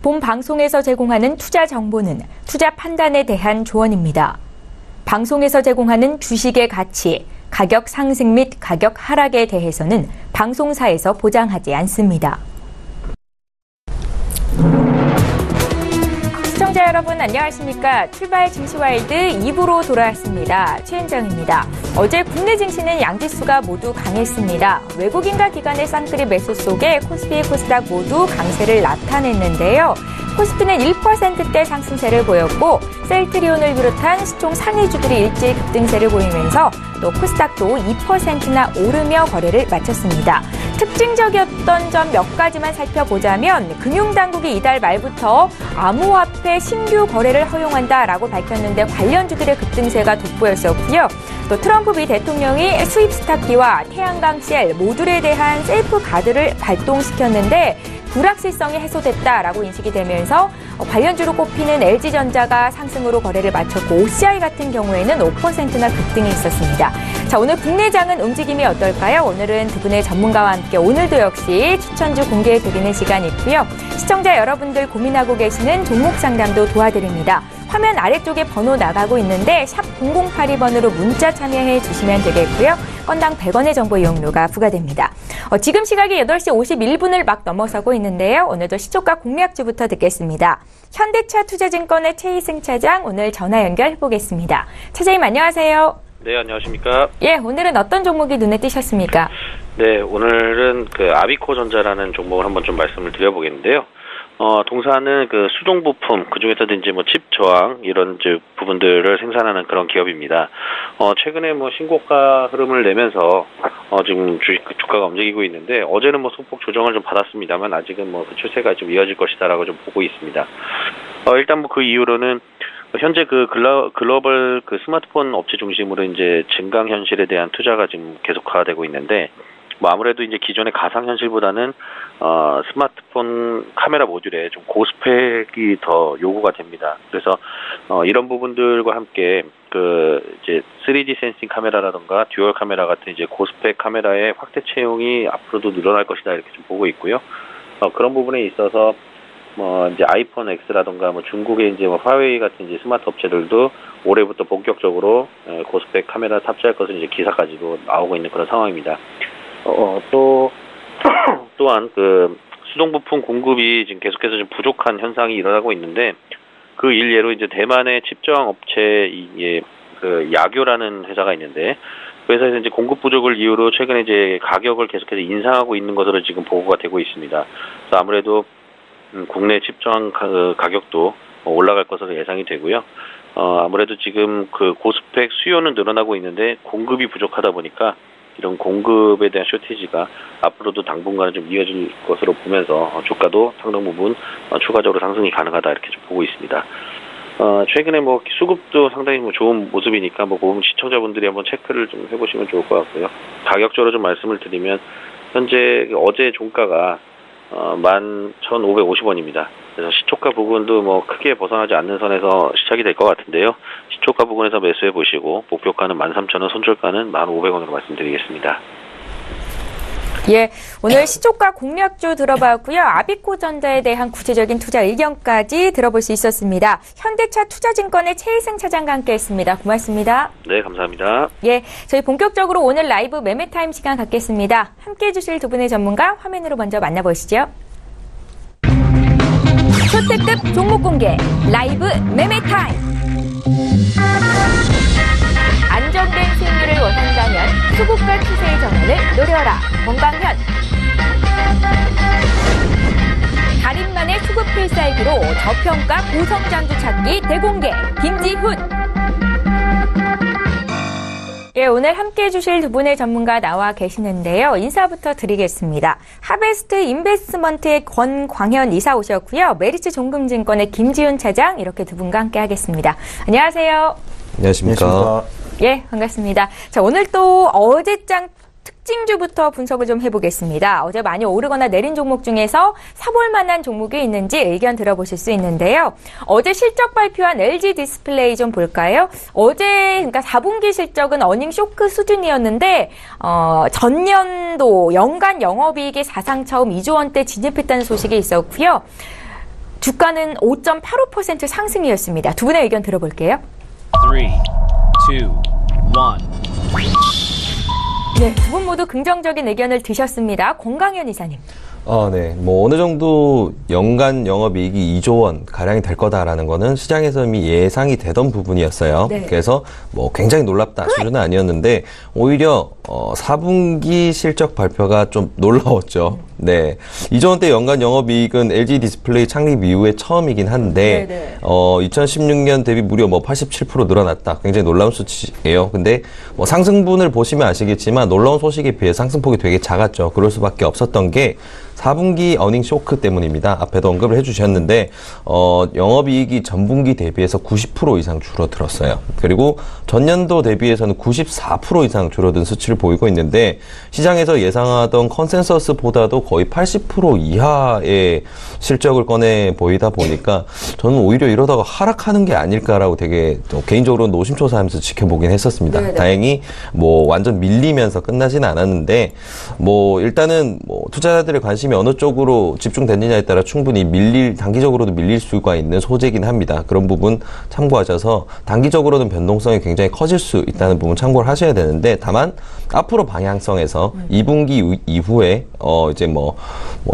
본 방송에서 제공하는 투자 정보는 투자 판단에 대한 조언입니다. 방송에서 제공하는 주식의 가치, 가격 상승 및 가격 하락에 대해서는 방송사에서 보장하지 않습니다. 시청자 여러분 안녕하십니까? 출발 증시와일드 2부로 돌아왔습니다. 최은정입니다. 어제 국내 증시는 양지수가 모두 강했습니다. 외국인과 기관의 쌍끌이 매수 속에 코스피, 코스닥 모두 강세를 나타냈는데요. 코스피는 1%대 상승세를 보였고 셀트리온을 비롯한 시총 상위주들이 일제히 급등세를 보이면서 또 코스닥도 2%나 오르며 거래를 마쳤습니다. 특징적이었던 점 몇 가지만 살펴보자면 금융당국이 이달 말부터 암호화폐 신규 거래를 허용한다라고 밝혔는데 관련주들의 급등세가 돋보였었고요. 또 트럼프 미 대통령이 수입 스타키와 태양광 셀 모듈에 대한 셀프 가드를 발동시켰는데 불확실성이 해소됐다라고 인식이 되면서 관련주로 꼽히는 LG전자가 상승으로 거래를 마쳤고 OCI 같은 경우에는 5%나 급등이 있었습니다. 자, 오늘 국내장은 움직임이 어떨까요? 오늘은 두 분의 전문가와 함께 오늘도 역시 추천주 공개해드리는 시간이 있고요. 시청자 여러분들 고민하고 계시는 종목 상담도 도와드립니다. 화면 아래쪽에 번호 나가고 있는데 샵 0082번으로 문자 참여해 주시면 되겠고요. 건당 100원의 정보 이용료가 부과됩니다. 지금 시각이 8시 51분을 막 넘어서고 있는데요. 오늘도 시초가 공략주부터 듣겠습니다. 현대차 투자증권의 최희승 차장 오늘 전화 연결해 보겠습니다. 차장님 안녕하세요. 네, 안녕하십니까? 예, 오늘은 어떤 종목이 눈에 띄셨습니까? 네, 오늘은 아비코전자라는 종목을 한번 좀 말씀을 드려보겠는데요. 동사는 수동 부품, 그 중에서도 이제 칩 저항, 이런 부분들을 생산하는 그런 기업입니다. 최근에 신고가 흐름을 내면서, 지금 주가가 움직이고 있는데, 어제는 소폭 조정을 좀 받았습니다만, 아직은 그 추세가 좀 이어질 것이다라고 좀 보고 있습니다. 일단 그 이후로는, 현재 글로벌 스마트폰 업체 중심으로 이제 증강현실에 대한 투자가 지금 계속화되고 있는데, 아무래도 이제 기존의 가상현실보다는 스마트폰 카메라 모듈에 좀 고스펙이 더 요구가 됩니다. 그래서 이런 부분들과 함께 이제 3D 센싱 카메라라던가 듀얼 카메라 같은 이제 고스펙 카메라의 확대 채용이 앞으로도 늘어날 것이다 이렇게 좀 보고 있고요. 그런 부분에 있어서 이제 아이폰 X라던가 중국의 이제 화웨이 같은 이제 스마트 업체들도 올해부터 본격적으로 고스펙 카메라 탑재할 것을 이제 기사까지도 나오고 있는 그런 상황입니다. 또한 수동 부품 공급이 지금 계속해서 좀 부족한 현상이 일어나고 있는데 그 일례로 이제 대만의 칩저항 업체 야교라는 회사가 있는데 그 회사에서 이제 공급 부족을 이유로 최근에 이제 가격을 계속해서 인상하고 있는 것으로 지금 보고가 되고 있습니다. 그래서 아무래도 국내 칩저항 가격도 올라갈 것으로 예상이 되고요. 아무래도 지금 고스펙 수요는 늘어나고 있는데 공급이 부족하다 보니까 이런 공급에 대한 쇼티지가 앞으로도 당분간은 좀 이어질 것으로 보면서 주가도 상당 부분 추가적으로 상승이 가능하다 이렇게 좀 보고 있습니다. 최근에 수급도 상당히 좋은 모습이니까 시청자분들이 한번 체크를 좀 해보시면 좋을 것 같고요. 가격적으로 좀 말씀을 드리면 현재 어제 종가가 11,550원입니다. 그래서 시초가 부분도 크게 벗어나지 않는 선에서 시작이 될 것 같은데요. 시초가 부분에서 매수해 보시고 목표가는 13,000원, 손절가는 1,500원으로 말씀드리겠습니다. 예, 오늘 시초가 공략주 들어봤고요. 아비코전자에 대한 구체적인 투자 의견까지 들어볼 수 있었습니다. 현대차 투자증권의 최희승 차장과 함께했습니다. 고맙습니다. 네, 감사합니다. 예, 저희 본격적으로 오늘 라이브 매매타임 시간 갖겠습니다. 함께해 주실 두 분의 전문가 화면으로 먼저 만나보시죠. 초특급 종목 공개 라이브 매매타임. 안정된 수익률을 원한다면 수급과 추세의 전환을 노려라. 건강현. 달인만의 수급 필살기로 저평가 고성장주 찾기 대공개 김지훈. 예, 오늘 함께해 주실 두 분의 전문가 나와 계시는데요. 인사부터 드리겠습니다. 하베스트 인베스트먼트의 권광현 이사 오셨고요. 메리츠 종금증권의 김지훈 차장 이렇게 두 분과 함께 하겠습니다. 안녕하세요. 안녕하십니까. 예, 반갑습니다. 자, 오늘 또 어제장 특징주부터 분석을 좀 해보겠습니다. 어제 많이 오르거나 내린 종목 중에서 사볼 만한 종목이 있는지 의견 들어보실 수 있는데요. 어제 실적 발표한 LG 디스플레이 좀 볼까요? 어제 그러니까 4분기 실적은 어닝 쇼크 수준이었는데 전년도 연간 영업이익이 사상 처음 2조 원대 진입했다는 소식이 있었고요. 주가는 5.85% 상승이었습니다. 두 분의 의견 들어볼게요. 3, 2, 1. 네, 두 분 모두 긍정적인 의견을 드셨습니다. 권강현 이사님. 네. 어느 정도 연간 영업이익이 2조 원 가량이 될 거다라는 거는 시장에서 이미 예상이 되던 부분이었어요. 네. 그래서 굉장히 놀랍다 수준은 아니었는데 오히려 4분기 실적 발표가 좀 놀라웠죠. 네. 2조 원대 연간 영업이익은 LG 디스플레이 창립 이후에 처음이긴 한데, 네네. 2016년 대비 무려 87% 늘어났다. 굉장히 놀라운 수치예요. 근데 상승분을 보시면 아시겠지만 놀라운 소식에 비해 상승폭이 되게 작았죠. 그럴 수밖에 없었던 게 4분기 어닝 쇼크 때문입니다. 앞에도 언급을 해주셨는데 영업이익이 전분기 대비해서 90% 이상 줄어들었어요. 그리고 전년도 대비해서는 94% 이상 줄어든 수치를 보이고 있는데 시장에서 예상하던 컨센서스보다도 거의 80% 이하의 실적을 꺼내 보이다 보니까 저는 오히려 이러다가 하락하는 게 아닐까라고 되게 개인적으로 노심초사하면서 지켜보긴 했었습니다. 네네. 다행히 완전 밀리면서 끝나지는 않았는데 일단은 투자자들의 관심이 어느 쪽으로 집중됐느냐에 따라 충분히 단기적으로도 밀릴 수가 있는 소재긴 합니다. 그런 부분 참고하셔서 단기적으로는 변동성이 굉장히 커질 수 있다는 부분 참고를 하셔야 되는데 다만 앞으로 방향성에서 2분기 이후에 이제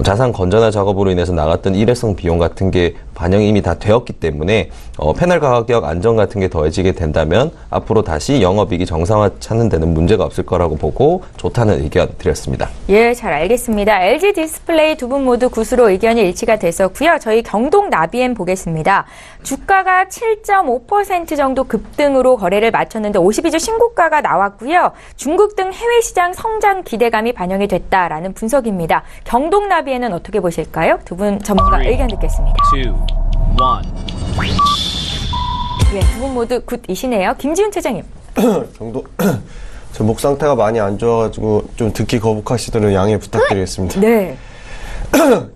자산 건전화 작업으로 인해서 나갔던 일회성 비용 같은 게 반영이 이미 다 되었기 때문에 패널 가격 안정 같은 게 더해지게 된다면 앞으로 다시 영업이익이 정상화 찾는 데는 문제가 없을 거라고 보고 좋다는 의견 드렸습니다. 예, 잘 알겠습니다. LG 디스플레이 두 분 모두 굿으로 의견이 일치가 됐었고요. 저희 경동 나비엠 보겠습니다. 주가가 7.5% 정도 급등으로 거래를 마쳤는데 52주 신고가가 나왔고요. 중국 등 해외 시장 성장 기대감이 반영이 됐다라는 분석입니다. 경동 나비에는 어떻게 보실까요? 두 분 전문가 의견 듣겠습니다. 2, 1. 예, 두 분 모두 굿이시네요. 김지훈 차장님. 저 목 상태가 많이 안 좋아가지고 좀 듣기 거북하시도록 양해 부탁드리겠습니다. 네.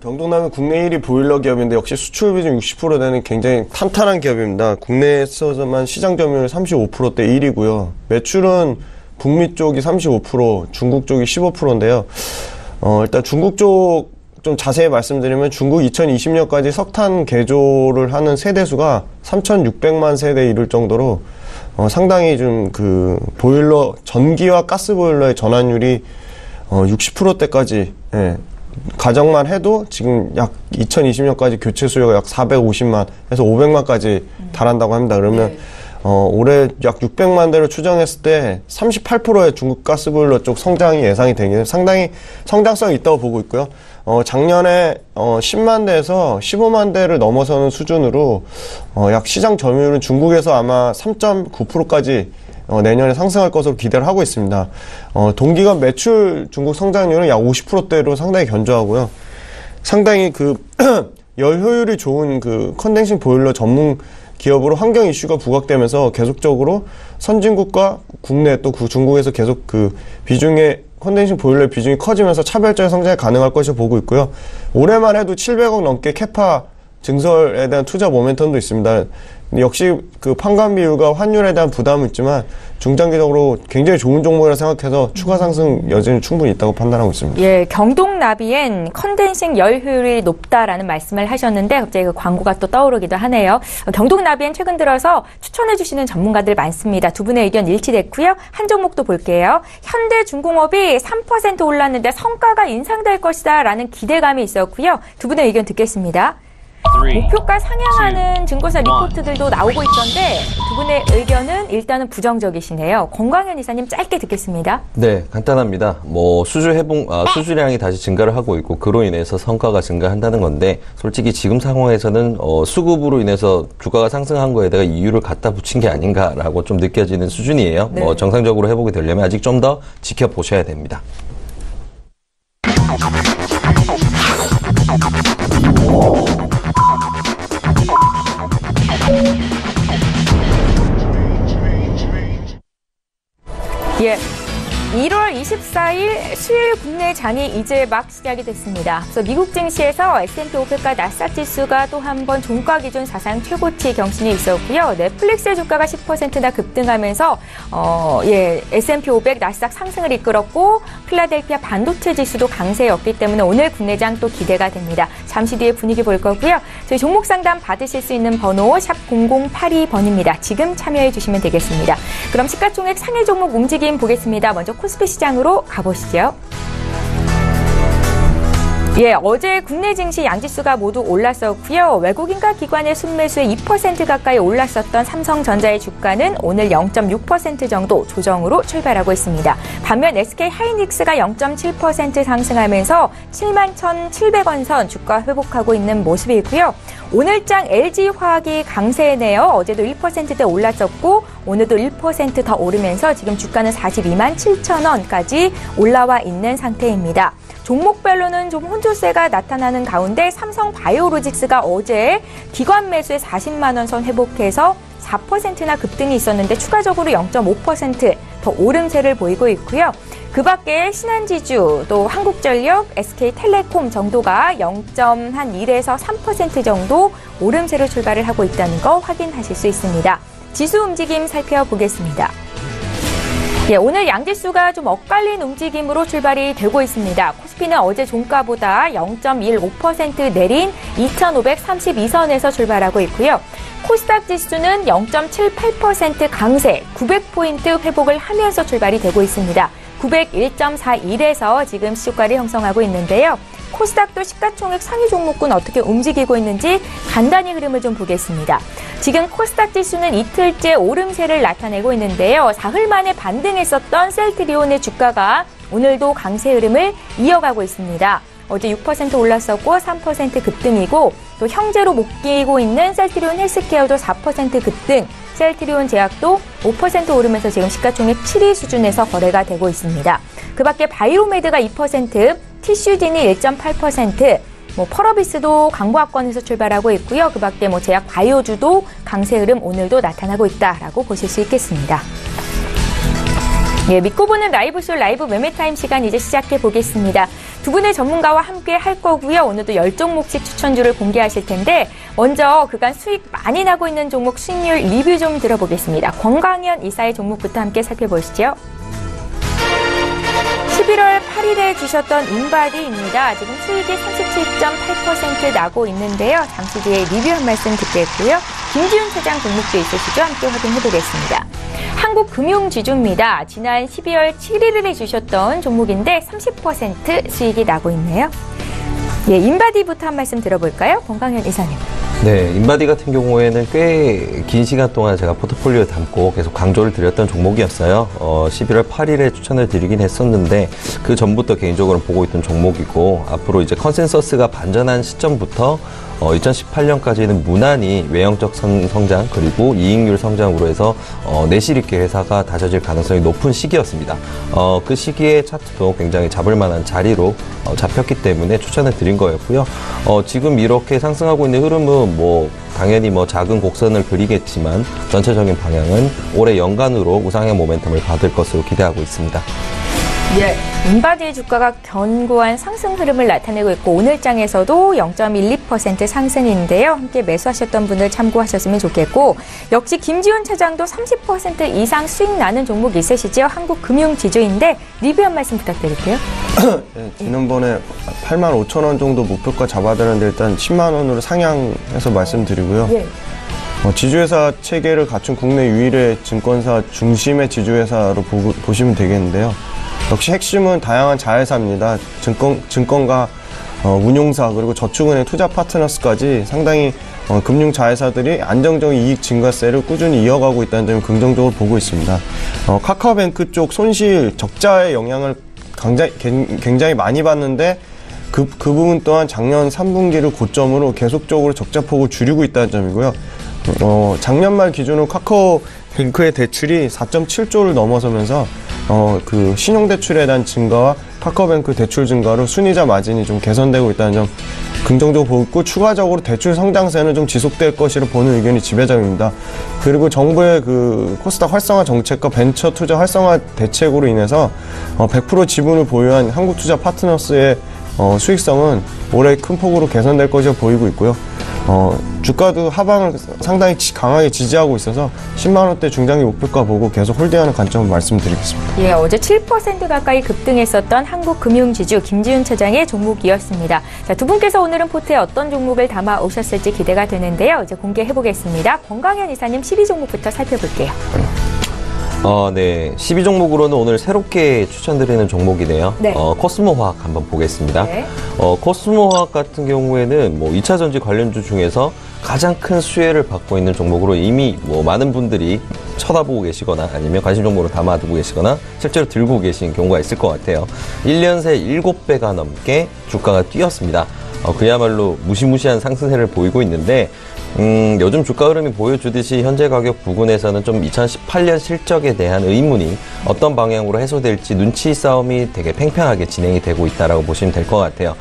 경동남은 국내 1위 보일러 기업인데 역시 수출 비중 60% 되는 굉장히 탄탄한 기업입니다. 국내에서만 시장 점유율 35%대 1위고요. 매출은 북미 쪽이 35%, 중국 쪽이 15%인데요. 일단 중국 쪽 좀 자세히 말씀드리면 중국 2020년까지 석탄 개조를 하는 세대수가 3,600만 세대에 이를 정도로 상당히 좀 보일러, 전기와 가스 보일러의 전환율이 60%대까지, 가정만 해도 지금 약 2020년까지 교체 수요가 약 450만 해서 500만까지 달한다고 합니다. 그러면 올해 약 600만 대를 추정했을 때 38%의 중국 가스 보일러 쪽 성장이 예상이 되기는 상당히 성장성이 있다고 보고 있고요. 작년에 10만 대에서 15만 대를 넘어서는 수준으로 약 시장 점유율은 중국에서 아마 3.9%까지 내년에 상승할 것으로 기대를 하고 있습니다. 동기간 매출 중국 성장률은 약 50%대로 상당히 견조하고요. 상당히 열 효율이 좋은 컨덴싱 보일러 전문 기업으로 환경 이슈가 부각되면서 계속적으로 선진국과 국내 또 중국에서 계속 비중의 컨덴싱 보일러의 비중이 커지면서 차별적인 성장이 가능할 것이라 보고 있고요. 올해만 해도 700억 넘게 캐파 증설에 대한 투자 모멘텀도 있습니다. 역시 판관 비율과 환율에 대한 부담은 있지만 중장기적으로 굉장히 좋은 종목이라 생각해서 추가 상승 여지는 충분히 있다고 판단하고 있습니다. 예, 경동 나비엔 컨덴싱 열 효율이 높다라는 말씀을 하셨는데 갑자기 광고가 또 떠오르기도 하네요. 경동 나비엔 최근 들어서 추천해 주시는 전문가들 많습니다. 두 분의 의견 일치됐고요. 한 종목도 볼게요. 현대중공업이 3% 올랐는데 성과가 인상될 것이다라는 기대감이 있었고요. 두 분의 의견 듣겠습니다. 목표가 상향하는 증거사 리포트들도 나오고 있던데 두 분의 의견은 일단은 부정적이시네요. 권광현 이사님 짧게 듣겠습니다. 네, 간단합니다. 수주량이 다시 증가를 하고 있고 그로 인해서 성과가 증가한다는 건데 솔직히 지금 상황에서는 수급으로 인해서 주가가 상승한 거에다가 이유를 갖다 붙인 게 아닌가라고 좀 느껴지는 수준이에요. 네. 정상적으로 회복이 되려면 아직 좀 더 지켜보셔야 됩니다. 예. 1월 24일 수요일 국내 장이 이제 막 시작이 됐습니다. 앞서 미국 증시에서 S&P 500과 나스닥 지수가 또 한 번 종가 기준 사상 최고치 경신이 있었고요. 넷플릭스의 주가가 10%나 급등하면서 S&P 500, 나스닥 상승을 이끌었고 필라델피아 반도체 지수도 강세였기 때문에 오늘 국내 장 또 기대가 됩니다. 잠시 뒤에 분위기 볼 거고요. 저희 종목 상담 받으실 수 있는 번호 샵 0082번입니다. 지금 참여해 주시면 되겠습니다. 그럼 시가총액 상위 종목 움직임 보겠습니다. 먼저 코스피 시장으로 가보시죠. 어제 국내 증시 양지수가 모두 올랐었고요. 외국인과 기관의 순매수에 2% 가까이 올랐었던 삼성전자의 주가는 오늘 0.6% 정도 조정으로 출발하고 있습니다. 반면 SK 하이닉스가 0.7% 상승하면서 71,700원 선 주가 회복하고 있는 모습이고요. 오늘장 LG화학이 강세네요. 어제도 1%대 올랐었고 오늘도 1% 더 오르면서 지금 주가는 42만 7천 원까지 올라와 있는 상태입니다. 종목별로는 좀 혼조세가 나타나는 가운데 삼성바이오로직스가 어제 기관 매수에 40만 원 선 회복해서 4%나 급등이 있었는데 추가적으로 0.5% 더 오름세를 보이고 있고요. 그 밖에 신한지주, 또 한국전력, SK텔레콤 정도가 0.1에서 3% 정도 오름세로 출발을 하고 있다는 거 확인하실 수 있습니다. 지수 움직임 살펴보겠습니다. 오늘 양지수가 좀 엇갈린 움직임으로 출발이 되고 있습니다. 코스피는 어제 종가보다 0.15% 내린 2,532선에서 출발하고 있고요. 코스닥 지수는 0.78% 강세, 900포인트 회복을 하면서 출발이 되고 있습니다. 901.41에서 지금 시초가를 형성하고 있는데요. 코스닥도 시가총액 상위 종목군 어떻게 움직이고 있는지 간단히 흐름을 좀 보겠습니다. 지금 코스닥 지수는 이틀째 오름세를 나타내고 있는데요. 사흘 만에 반등했었던 셀트리온의 주가가 오늘도 강세 흐름을 이어가고 있습니다. 어제 6% 올랐었고 3% 급등이고 또 형제로 묶이고 있는 셀트리온 헬스케어도 4% 급등, 셀트리온 제약도 5% 오르면서 지금 시가총액 7위 수준에서 거래가 되고 있습니다. 그 밖에 바이오메드가 2%, 티슈딘이 1.8%, 펄어비스도 강보합권에서 출발하고 있고요. 그 밖에 제약 바이오주도 강세 흐름 오늘도 나타나고 있다라고 보실 수 있겠습니다. 믿고 보는 라이브쇼 라이브 매매타임 시간 이제 시작해 보겠습니다. 두 분의 전문가와 함께 할 거고요. 오늘도 10종목씩 추천주를 공개하실 텐데 먼저 그간 수익 많이 나고 있는 종목 수익률 리뷰 좀 들어보겠습니다. 권광현 이사의 종목부터 함께 살펴보시죠. 11월 8일에 주셨던 인바디입니다. 지금 수익이 37.8% 나고 있는데요. 잠시 뒤에 리뷰 한 말씀 듣겠고요. 김지훈 차장 종목도 있으시죠? 함께 확인해 보겠습니다. 한국금융지주입니다. 지난 12월 7일에 주셨던 종목인데 30% 수익이 나고 있네요. 인바디부터 한 말씀 들어볼까요? 권광현 이사님. 네, 인바디 같은 경우에는 꽤 긴 시간 동안 제가 포트폴리오에 담고 계속 강조를 드렸던 종목이었어요. 11월 8일에 추천을 드리긴 했었는데 그 전부터 개인적으로 보고 있던 종목이고 앞으로 이제 컨센서스가 반전한 시점부터 2018년까지는 무난히 외형적 성장 그리고 이익률 성장으로 해서 내실 있게 회사가 다져질 가능성이 높은 시기였습니다. 그 시기에 차트도 굉장히 잡을 만한 자리로 잡혔기 때문에 추천을 드린 거였고요. 지금 이렇게 상승하고 있는 흐름은 당연히 작은 곡선을 그리겠지만 전체적인 방향은 올해 연간으로 우상향 모멘텀을 받을 것으로 기대하고 있습니다. 인바디의 주가가 견고한 상승 흐름을 나타내고 있고 오늘장에서도 0.12% 상승인데요. 함께 매수하셨던 분들 참고하셨으면 좋겠고 역시 김지훈 차장도 30% 이상 수익 나는 종목 있으시죠? 한국금융지주인데 리뷰 한 말씀 부탁드릴게요. 지난번에 85,000원 정도 목표가 잡아드렸는데 일단 10만 원으로 상향해서 말씀드리고요. 지주회사 체계를 갖춘 국내 유일의 증권사 중심의 지주회사로 보시면 되겠는데요. 역시 핵심은 다양한 자회사입니다. 증권가, 운용사, 그리고 저축은행 투자 파트너스까지 상당히 금융 자회사들이 안정적인 이익 증가세를 꾸준히 이어가고 있다는 점을 긍정적으로 보고 있습니다. 카카오뱅크 쪽 손실 적자의 영향을 굉장히 많이 받는데 그 부분 또한 작년 3분기를 고점으로 계속적으로 적자폭을 줄이고 있다는 점이고요. 작년 말 기준으로 카카오뱅크의 대출이 4.7조를 넘어서면서 그 신용대출에 대한 증가와 카카오뱅크 대출 증가로 순이자 마진이 좀 개선되고 있다는 점 긍정적으로 보고 있고 추가적으로 대출 성장세는 좀 지속될 것이라 보는 의견이 지배적입니다. 그리고 정부의 그 코스닥 활성화 정책과 벤처 투자 활성화 대책으로 인해서 100% 지분을 보유한 한국투자 파트너스의 수익성은 올해 큰 폭으로 개선될 것으로 보이고 있고요. 주가도 하방을 상당히 강하게 지지하고 있어서 10만 원대 중장기 목표가 보고 계속 홀딩하는 관점을 말씀드리겠습니다. 예, 어제 7% 가까이 급등했었던 한국금융지주 김지훈 차장의 종목이었습니다. 자, 두 분께서 오늘은 포트에 어떤 종목을 담아 오셨을지 기대가 되는데요. 이제 공개해 보겠습니다. 권광현 이사님 12종목부터 살펴볼게요. 네. 12종목으로는 오늘 새롭게 추천드리는 종목이네요. 네. 코스모화학 한번 보겠습니다. 네. 코스모화학 같은 경우에는 2차 전지 관련주 중에서 가장 큰 수혜를 받고 있는 종목으로 이미 많은 분들이 쳐다보고 계시거나 아니면 관심 종목으로 담아두고 계시거나 실제로 들고 계신 경우가 있을 것 같아요. 1년 새 7배가 넘게 주가가 뛰었습니다. 그야말로 무시무시한 상승세를 보이고 있는데 요즘 주가 흐름이 보여주듯이 현재 가격 부근에서는 좀 2018년 실적에 대한 의문이 어떤 방향으로 해소될지 눈치 싸움이 되게 팽팽하게 진행이 되고 있다라고 보시면 될 것 같아요.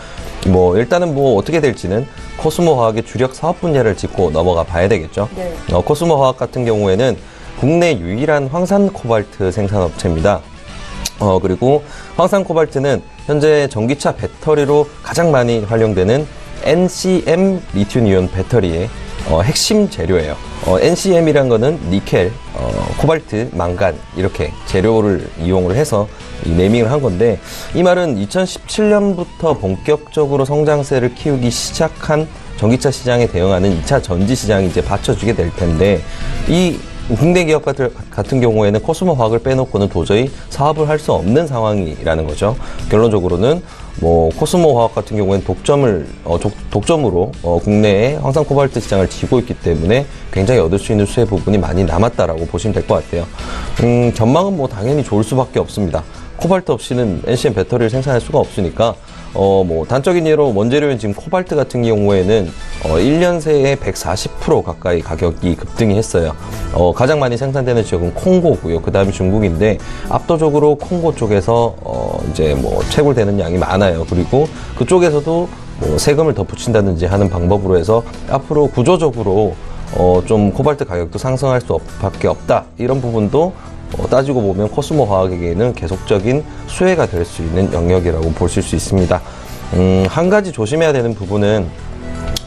일단은 어떻게 될지는 코스모화학의 주력 사업 분야를 짚고 넘어가 봐야 되겠죠. 네. 코스모화학 같은 경우에는 국내 유일한 황산 코발트 생산업체입니다. 그리고 황산 코발트는 현재 전기차 배터리로 가장 많이 활용되는 NCM 리튬이온 배터리의 핵심 재료예요. NCM이란 거는 니켈, 코발트, 망간 이렇게 재료를 이용을 해서 네이밍을 한 건데 이 말은 2017년부터 본격적으로 성장세를 키우기 시작한 전기차 시장에 대응하는 2차 전지 시장이 이제 받쳐주게 될 텐데 이 국내 기업 같은 경우에는 코스모화학을 빼놓고는 도저히 사업을 할 수 없는 상황이라는 거죠. 결론적으로는 코스모화학 같은 경우에는 독점으로 국내의 황산 코발트 시장을 쥐고 있기 때문에 굉장히 얻을 수 있는 수혜 부분이 많이 남았다라고 보시면 될 것 같아요. 전망은 당연히 좋을 수밖에 없습니다. 코발트 없이는 NCM 배터리를 생산할 수가 없으니까 단적인 예로 원재료인 지금 코발트 같은 경우에는 1년 새에 140% 가까이 가격이 급등이 했어요. 가장 많이 생산되는 지역은 콩고고요. 그 다음이 중국인데 압도적으로 콩고 쪽에서 채굴되는 양이 많아요. 그리고 그쪽에서도 세금을 더 붙인다든지 하는 방법으로 해서 앞으로 구조적으로 좀 코발트 가격도 상승할 수밖에 없다. 이런 부분도 따지고 보면 코스모화학에게는 계속적인 수혜가 될 수 있는 영역이라고 보실 수 있습니다. 한 가지 조심해야 되는 부분은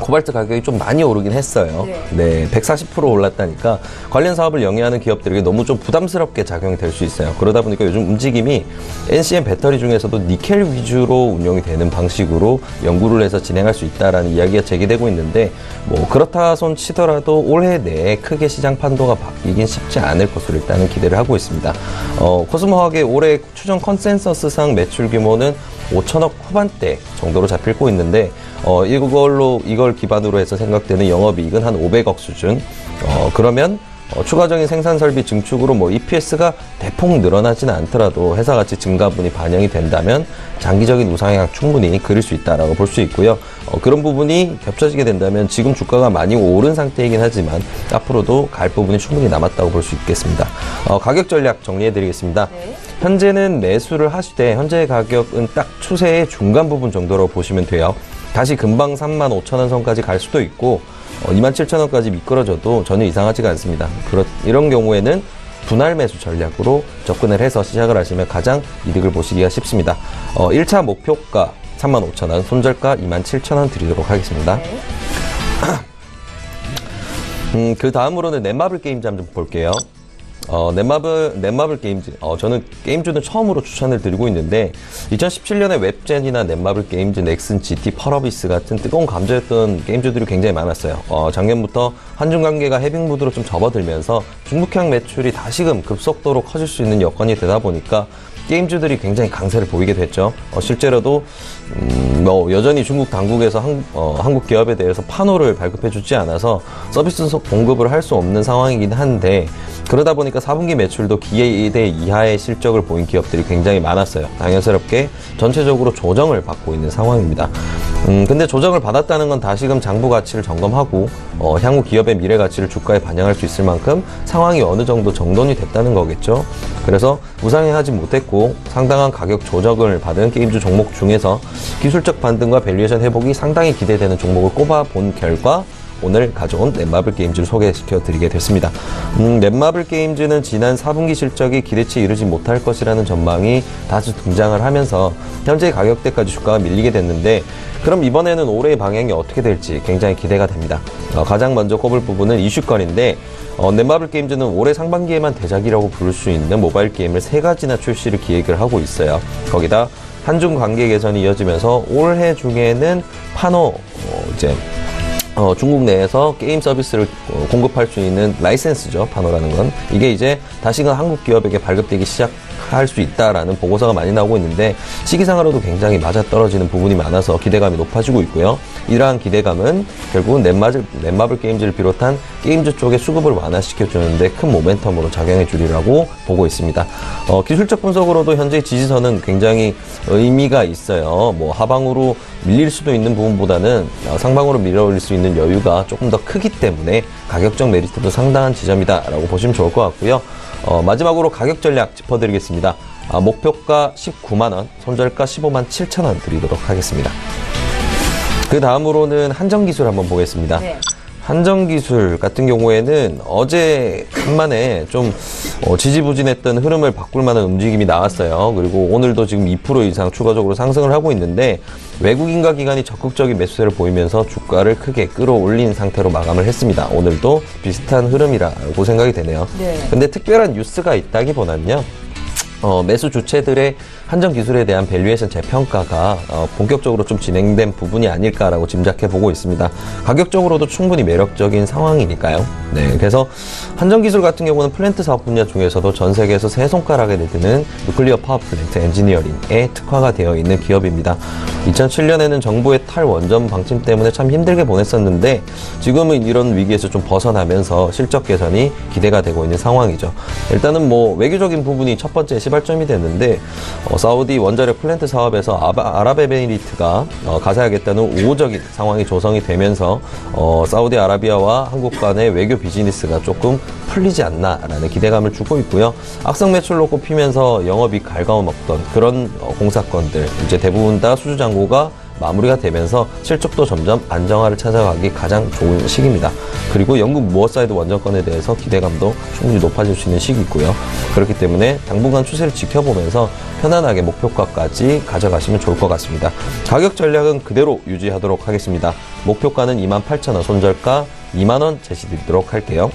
코발트 가격이 좀 많이 오르긴 했어요. 네, 140% 올랐다니까 관련 사업을 영위하는 기업들에게 너무 좀 부담스럽게 작용이 될 수 있어요. 그러다 보니까 요즘 움직임이 NCM 배터리 중에서도 니켈 위주로 운영이 되는 방식으로 연구를 해서 진행할 수 있다라는 이야기가 제기되고 있는데 그렇다 손 치더라도 올해 내에 크게 시장 판도가 바뀌긴 쉽지 않을 것으로 일단은 기대를 하고 있습니다. 코스모화학의 올해 추정 컨센서스상 매출 규모는 5천억 후반대 정도로 잡히고 있는데 이걸 기반으로 해서 생각되는 영업이익은 한 500억 수준. 그러면 추가적인 생산 설비 증축으로 EPS가 대폭 늘어나지는 않더라도 회사 가치 증가분이 반영이 된다면 장기적인 우상향 충분히 그릴 수 있다라고 볼 수 있고요. 그런 부분이 겹쳐지게 된다면 지금 주가가 많이 오른 상태이긴 하지만 앞으로도 갈 부분이 충분히 남았다고 볼 수 있겠습니다. 가격 전략 정리해드리겠습니다. 네. 현재는 매수를 하시되 현재 가격은 딱 추세의 중간 부분 정도로 보시면 돼요. 다시 금방 35,000원 선까지 갈 수도 있고 27,000원까지 미끄러져도 전혀 이상하지가 않습니다. 이런 경우에는 분할 매수 전략으로 접근을 해서 시작을 하시면 가장 이득을 보시기가 쉽습니다. 1차 목표가 35,000원, 손절가 27,000원 드리도록 하겠습니다. 네. 그 다음으로는 넷마블 게임즈 한번 볼게요. 넷마블 게임즈. 저는 게임주는 처음으로 추천을 드리고 있는데 2017년에 웹젠이나 넷마블 게임즈, 넥슨, GT, 펄어비스 같은 뜨거운 감자였던 게임주들이 굉장히 많았어요. 작년부터 한중 관계가 해빙 무드로 좀 접어들면서 중국향 매출이 다시금 급속도로 커질 수 있는 여건이 되다 보니까 게임주들이 굉장히 강세를 보이게 됐죠. 실제로도 여전히 중국 당국에서 한국 기업에 대해서 판호를 발급해주지 않아서 서비스 공급을 할 수 없는 상황이긴 한데 그러다 보니까 4분기 매출도 기대 이하의 실적을 보인 기업들이 굉장히 많았어요. 당연스럽게 전체적으로 조정을 받고 있는 상황입니다. 근데 조정을 받았다는 건 다시금 장부 가치를 점검하고 향후 기업의 미래 가치를 주가에 반영할 수 있을 만큼 상황이 어느 정도 정돈이 됐다는 거겠죠. 그래서 우상향하지 못했고 상당한 가격 조정을 받은 게임주 종목 중에서 기술적 반등과 밸류에이션 회복이 상당히 기대되는 종목을 꼽아본 결과 오늘 가져온 넷마블 게임즈를 소개시켜 드리게 됐습니다. 넷마블 게임즈는 지난 4분기 실적이 기대치에 이르지 못할 것이라는 전망이 다수 등장을 하면서 현재 가격대까지 주가가 밀리게 됐는데 그럼 이번에는 올해의 방향이 어떻게 될지 굉장히 기대가 됩니다. 가장 먼저 꼽을 부분은 이슈권인데 넷마블 게임즈는 올해 상반기에만 대작이라고 부를 수 있는 모바일 게임을 3가지나 출시를 기획을 하고 있어요. 거기다 한중 관계 개선이 이어지면서 올해 중에는 파노 중국 내에서 게임 서비스를 공급할 수 있는 라이센스죠. 파노라는 건. 이게 이제 다시금 한국 기업에게 발급되기 시작할 수 있다라는 보고서가 많이 나오고 있는데 시기상으로도 굉장히 맞아떨어지는 부분이 많아서 기대감이 높아지고 있고요. 이러한 기대감은 결국은 넷마블 게임즈를 비롯한 게임즈 쪽의 수급을 완화시켜주는데 큰 모멘텀으로 작용해 주리라고 보고 있습니다. 기술적 분석으로도 현재 지지선은 굉장히 의미가 있어요. 뭐 하방으로 밀릴 수도 있는 부분보다는 상방으로 밀어 올릴 수 있는 여유가 조금 더 크기 때문에 가격적 메리트도 상당한 지점이다라고 보시면 좋을 것 같고요. 마지막으로 가격 전략 짚어드리겠습니다. 목표가 19만원, 손절가 15만 7천원 드리도록 하겠습니다. 그 다음으로는 한정기술 한번 보겠습니다. 네. 한정기술 같은 경우에는 어제 간만에 좀 지지부진했던 흐름을 바꿀 만한 움직임이 나왔어요. 그리고 오늘도 지금 2% 이상 추가적으로 상승을 하고 있는데 외국인과 기관이 적극적인 매수세를 보이면서 주가를 크게 끌어올린 상태로 마감을 했습니다. 오늘도 비슷한 흐름이라고 생각이 되네요. 네. 근데 특별한 뉴스가 있다기보다는요. 매수 주체들의 한정기술에 대한 밸류에이션 재평가가 본격적으로 좀 진행된 부분이 아닐까라고 짐작해보고 있습니다. 가격적으로도 충분히 매력적인 상황이니까요. 네, 그래서 한정기술 같은 경우는 플랜트 사업 분야 중에서도 전 세계에서 세 손가락에 드는 누클리어 파워 플랜트 엔지니어링에 특화가 되어 있는 기업입니다. 2007년에는 정부의 탈원전 방침 때문에 참 힘들게 보냈었는데 지금은 이런 위기에서 좀 벗어나면서 실적 개선이 기대가 되고 있는 상황이죠. 일단은 뭐 외교적인 부분이 첫 번째 시발점이 됐는데 사우디 원자력 플랜트 사업에서 아랍에미리트가 가세하겠다는 우호적인 상황이 조성이 되면서 사우디아라비아와 한국 간의 외교 비즈니스가 조금 풀리지 않나라는 기대감을 주고 있고요. 악성 매출로 꼽히면서 영업이익 갉아먹던 그런 공사건들 이제 대부분 다 수주 잔고가 마무리가 되면서 실적도 점점 안정화를 찾아가기 가장 좋은 시기입니다. 그리고 영국 무어사이드 원전건에 대해서 기대감도 충분히 높아질 수 있는 시기이고요. 그렇기 때문에 당분간 추세를 지켜보면서 편안하게 목표가까지 가져가시면 좋을 것 같습니다. 가격 전략은 그대로 유지하도록 하겠습니다. 목표가는 28,000원, 손절가 2만원 제시드리도록 할게요.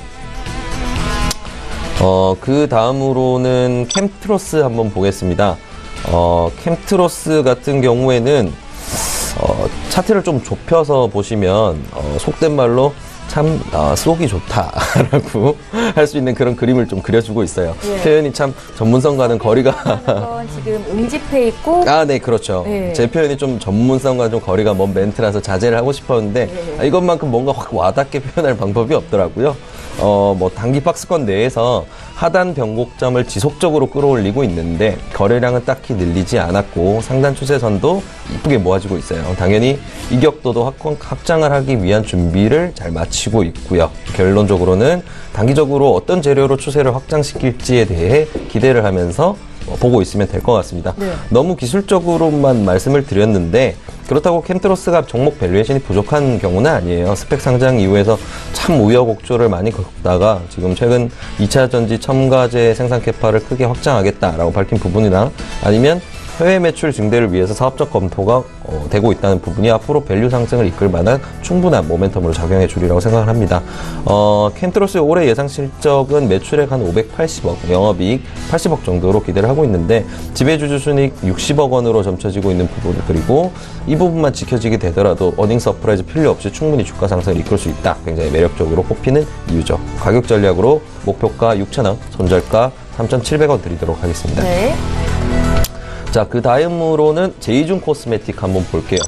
그 다음으로는 캠트로스 한번 보겠습니다. 캠트로스 같은 경우에는 차트를 좀 좁혀서 보시면 속된 말로 참 쏘기 좋다라고 할 수 있는 그런 그림을 좀 그려주고 있어요. 예. 표현이 참 전문성과는 거리가 지금 응집해 있고 네, 그렇죠. 예. 제 표현이 좀 전문성과 좀 거리가 먼 멘트라서 자제를 하고 싶었는데 예. 이것만큼 뭔가 확 와닿게 표현할 방법이 없더라고요. 뭐 단기 박스권 내에서 하단 변곡점을 지속적으로 끌어올리고 있는데 거래량은 딱히 늘리지 않았고 상단 추세선도 이쁘게 모아지고 있어요. 당연히 이격도도 확장을 하기 위한 준비를 잘 마치고 있고요. 결론적으로는 단기적으로 어떤 재료로 추세를 확장시킬지에 대해 기대를 하면서 보고 있으면 될 것 같습니다. 네. 너무 기술적으로만 말씀을 드렸는데 그렇다고 캠트로스가 종목 밸류에이션이 부족한 경우는 아니에요. 스펙 상장 이후에서 참 우여곡절을 많이 겪다가 지금 최근 2차 전지 첨가제 생산 캐파를 크게 확장하겠다라고 밝힌 부분이나 아니면 해외 매출 증대를 위해서 사업적 검토가 되고 있다는 부분이 앞으로 밸류 상승을 이끌 만한 충분한 모멘텀으로 작용해 주리라고 생각을 합니다. 캠트로스의 올해 예상 실적은 매출액 한 580억, 영업이익 80억 정도로 기대를 하고 있는데 지배주주 순이익 60억 원으로 점쳐지고 있는 부분, 그리고 이 부분만 지켜지게 되더라도 어닝 서프라이즈 필요 없이 충분히 주가 상승을 이끌 수 있다. 굉장히 매력적으로 꼽히는 이유죠. 가격 전략으로 목표가 6,000원, 손절가 3,700원 드리도록 하겠습니다. 네. 자, 그 다음으로는 제이준 코스메틱 한번 볼게요.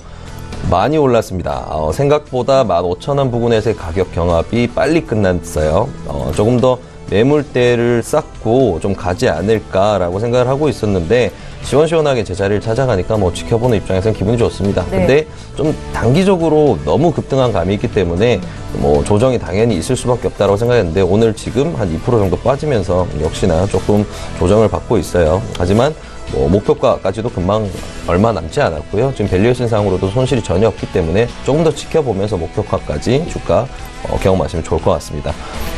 많이 올랐습니다. 생각보다 15,000원 부근에서의 가격 경합이 빨리 끝났어요. 조금 더 매물대를 쌓고 좀 가지 않을까라고 생각을 하고 있었는데 시원시원하게 제자리를 찾아가니까 뭐 지켜보는 입장에서는 기분이 좋습니다. 네. 근데 좀 단기적으로 너무 급등한 감이 있기 때문에 뭐 조정이 당연히 있을 수밖에 없다고 생각했는데 오늘 지금 한 2% 정도 빠지면서 역시나 조금 조정을 받고 있어요. 하지만 뭐 목표가까지도 금방 얼마 남지 않았고요. 지금 밸류에이션 상으로도 손실이 전혀 없기 때문에 조금 더 지켜보면서 목표가까지 주가 경험하시면 좋을 것 같습니다.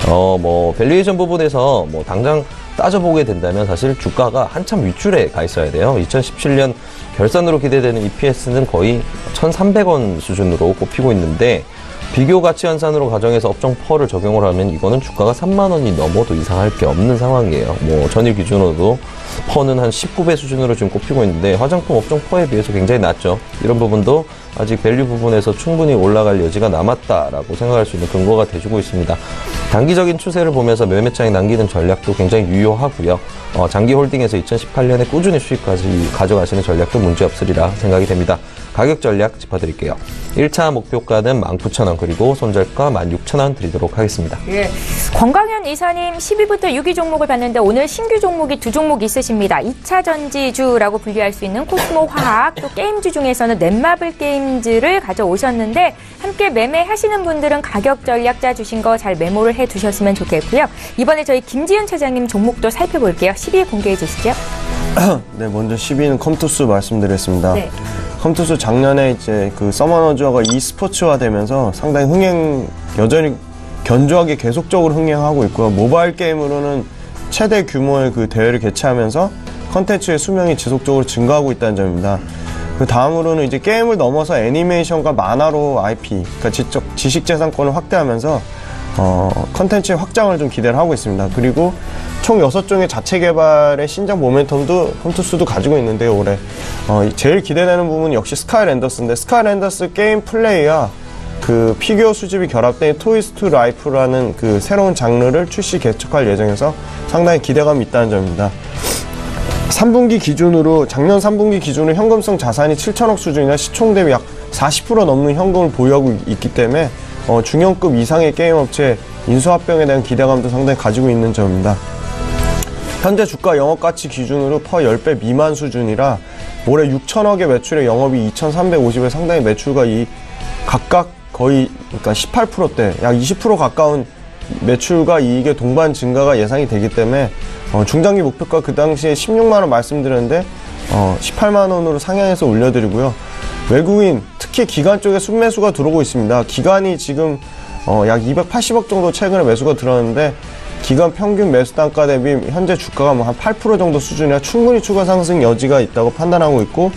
뭐 밸류에이션 부분에서 뭐 당장 따져보게 된다면 사실 주가가 한참 윗줄에 가 있어야 돼요. 2017년 결산으로 기대되는 EPS는 거의 1,300원 수준으로 꼽히고 있는데 비교 가치 환산으로 가정해서 업종 퍼를 적용을 하면 이거는 주가가 3만 원이 넘어도 이상할 게 없는 상황이에요. 뭐 전일 기준으로도 퍼는 한 19배 수준으로 지금 꼽히고 있는데 화장품 업종 퍼에 비해서 굉장히 낮죠. 이런 부분도 아직 밸류 부분에서 충분히 올라갈 여지가 남았다라고 생각할 수 있는 근거가 돼주고 있습니다. 단기적인 추세를 보면서 매매장에 남기는 전략도 굉장히 유효하고요. 장기 홀딩에서 2018년에 꾸준히 수익까지 가져가시는 전략도 문제없으리라 생각이 됩니다. 가격 전략 짚어드릴게요. 1차 목표가는 19,000원 그리고 손절가 16,000원 드리도록 하겠습니다. 예. 권광현 이사님 10위부터 6위 종목을 봤는데 오늘 신규 종목이 2종목 있으십니다. 2차 전지주라고 분류할 수 있는 코스모 화학 또 게임주 중에서는 넷마블 게임즈를 가져오셨는데 함께 매매하시는 분들은 가격 전략 짜주신 거 잘 메모를 해두셨으면 좋겠고요. 이번에 저희 김지윤 차장님 종목도 살펴볼게요. 10위 공개해 주시죠. 네, 먼저 10위는 컴투스 말씀드렸습니다. 네. 컴투스 작년에 이제 그 서머너즈가 e스포츠화 되면서 상당히 여전히 견조하게 계속적으로 흥행하고 있고요. 모바일 게임으로는 최대 규모의 그 대회를 개최하면서 컨텐츠의 수명이 지속적으로 증가하고 있다는 점입니다. 그 다음으로는 이제 게임을 넘어서 애니메이션과 만화로 IP, 그러니까 지식재산권을 확대하면서 컨텐츠의 확장을 좀 기대를 하고 있습니다. 그리고 총 6종의 자체 개발의 신작 모멘텀도 컴투스도 가지고 있는데요, 올해. 제일 기대되는 부분은 역시 스카이랜더스인데, 스카이랜더스 게임 플레이와 그 피규어 수집이 결합된 토이스 투 라이프라는 그 새로운 장르를 출시 개척할 예정에서 상당히 기대감이 있다는 점입니다. 3분기 기준으로, 작년 3분기 기준으로 현금성 자산이 7천억 수준이나 시총 대비 약 40% 넘는 현금을 보유하고 있기 때문에 중형급 이상의 게임 업체 인수합병에 대한 기대감도 상당히 가지고 있는 점입니다. 현재 주가 영업가치 기준으로 퍼 10배 미만 수준이라 올해 6천억의 매출의 영업이 2,350에 상당히 매출과 이익 각각 거의 그러니까 18%대 약 20% 가까운 매출과 이익의 동반 증가가 예상이 되기 때문에 중장기 목표가 그 당시에 16만원 말씀드렸는데 18만원으로 상향해서 올려드리고요. 외국인 특히 기관 쪽에 순매수가 들어오고 있습니다. 기관이 지금 약 280억 정도 최근에 매수가 들어왔는데 기관 평균 매수 단가 대비 현재 주가가 뭐 한 8% 정도 수준이라 충분히 추가 상승 여지가 있다고 판단하고 있고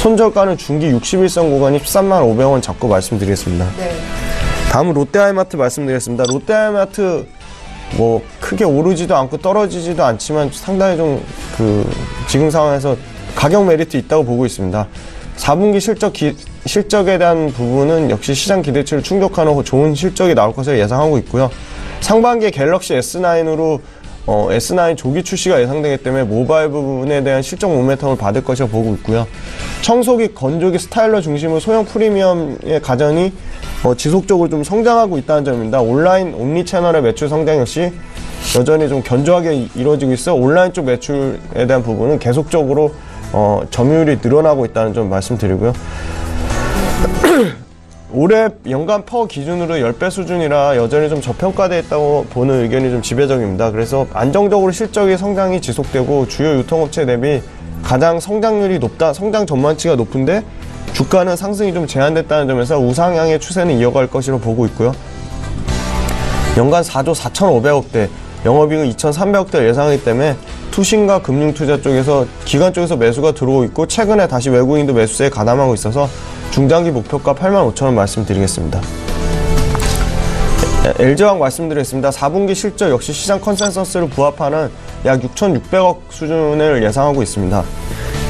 손절가는 중기 61선 구간이 13만 500원 잡고 말씀드리겠습니다. 네. 다음은 롯데하이마트 말씀드리겠습니다. 롯데하이마트 뭐 크게 오르지도 않고 떨어지지도 않지만 상당히 좀 지금 상황에서 가격 메리트 있다고 보고 있습니다. 4분기 실적에 대한 부분은 역시 시장 기대치를 충족하는 좋은 실적이 나올 것으로 예상하고 있고요. 상반기에 갤럭시 S9으로 S9 조기 출시가 예상되기 때문에 모바일 부분에 대한 실적 모멘텀을 받을 것이라 보고 있고요. 청소기, 건조기, 스타일러 중심으로 소형 프리미엄의 가전이 지속적으로 좀 성장하고 있다는 점입니다. 온라인 옴니 채널의 매출 성장 역시 여전히 좀 견조하게 이루어지고 있어 온라인 쪽 매출에 대한 부분은 계속적으로 점유율이 늘어나고 있다는 점 말씀드리고요. 올해 연간 퍼 기준으로 10배 수준이라 여전히 좀 저평가되어 있다고 보는 의견이 좀 지배적입니다. 그래서 안정적으로 실적의 성장이 지속되고 주요 유통업체 대비 가장 성장률이 높다, 성장 전망치가 높은데 주가는 상승이 좀 제한됐다는 점에서 우상향의 추세는 이어갈 것으로 보고 있고요. 연간 4조 4,500억대, 영업이익은 2,300억대 예상하기 때문에 투신과 금융투자 쪽에서 기관 쪽에서 매수가 들어오고 있고 최근에 다시 외국인도 매수세에 가담하고 있어서 중장기 목표가 85,000원 말씀드리겠습니다. LG화학 말씀드리겠습니다. 4분기 실적 역시 시장 컨센서스를 부합하는 약 6,600억 수준을 예상하고 있습니다.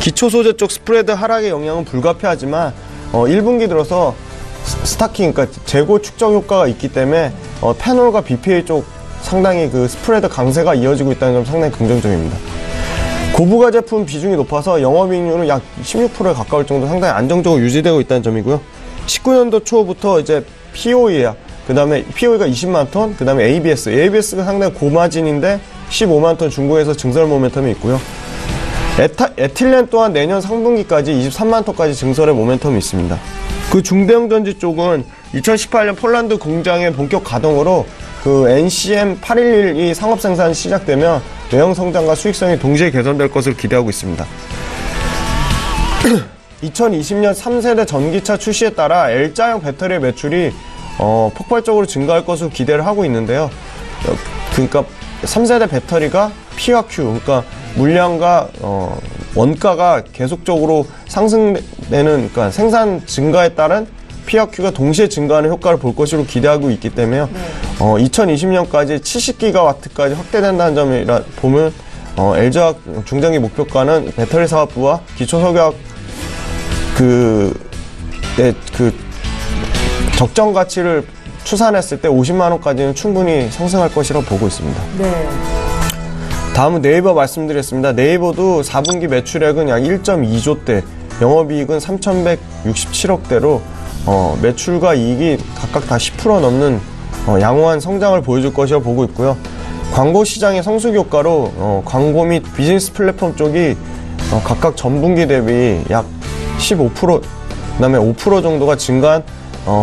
기초소재 쪽 스프레드 하락의 영향은 불가피하지만 1분기 들어서 스타킹, 그러니까 재고 축적 효과가 있기 때문에 패널과 BPA 쪽 상당히 그 스프레드 강세가 이어지고 있다는 점 상당히 긍정적입니다. 고부가 제품 비중이 높아서 영업이익률은 약 16%에 가까울 정도 상당히 안정적으로 유지되고 있다는 점이고요. 19년도 초부터 이제 POE야. 그 다음에 POE가 20만 톤, 그 다음에 ABS가 상당히 고마진인데 15만 톤 중국에서 증설 모멘텀이 있고요. 에틸렌 또한 내년 상분기까지 23만 톤까지 증설의 모멘텀이 있습니다. 그 중대형 전지 쪽은 2018년 폴란드 공장의 본격 가동으로 그 NCM 811이 상업 생산이 시작되면 외형 성장과 수익성이 동시에 개선될 것으로 기대하고 있습니다. 2020년 3세대 전기차 출시에 따라 L자형 배터리의 매출이 폭발적으로 증가할 것으로 기대를 하고 있는데요. 그러니까 3세대 배터리가 P와 Q, 그러니까 물량과 원가가 계속적으로 상승되는, 그러니까 생산 증가에 따른 P와 Q가 동시에 증가하는 효과를 볼 것으로 기대하고 있기 때문에 2020년까지 70기가와트까지 확대된다는 점이라 보면 LG화학 중장기 목표가는 배터리 사업부와 기초석유화학 그 적정 가치를 추산했을 때 50만 원까지는 충분히 상승할 것이라고 보고 있습니다. 네. 다음은 네이버 말씀드렸습니다. 네이버도 4분기 매출액은 약 1.2조대, 영업이익은 3,167억대로 매출과 이익이 각각 다 10% 넘는 양호한 성장을 보여줄 것이라고 보고 있고요. 광고 시장의 성수기 효과로 광고 및 비즈니스 플랫폼 쪽이 각각 전분기 대비 약 15%, 그다음에 5% 정도가 증가한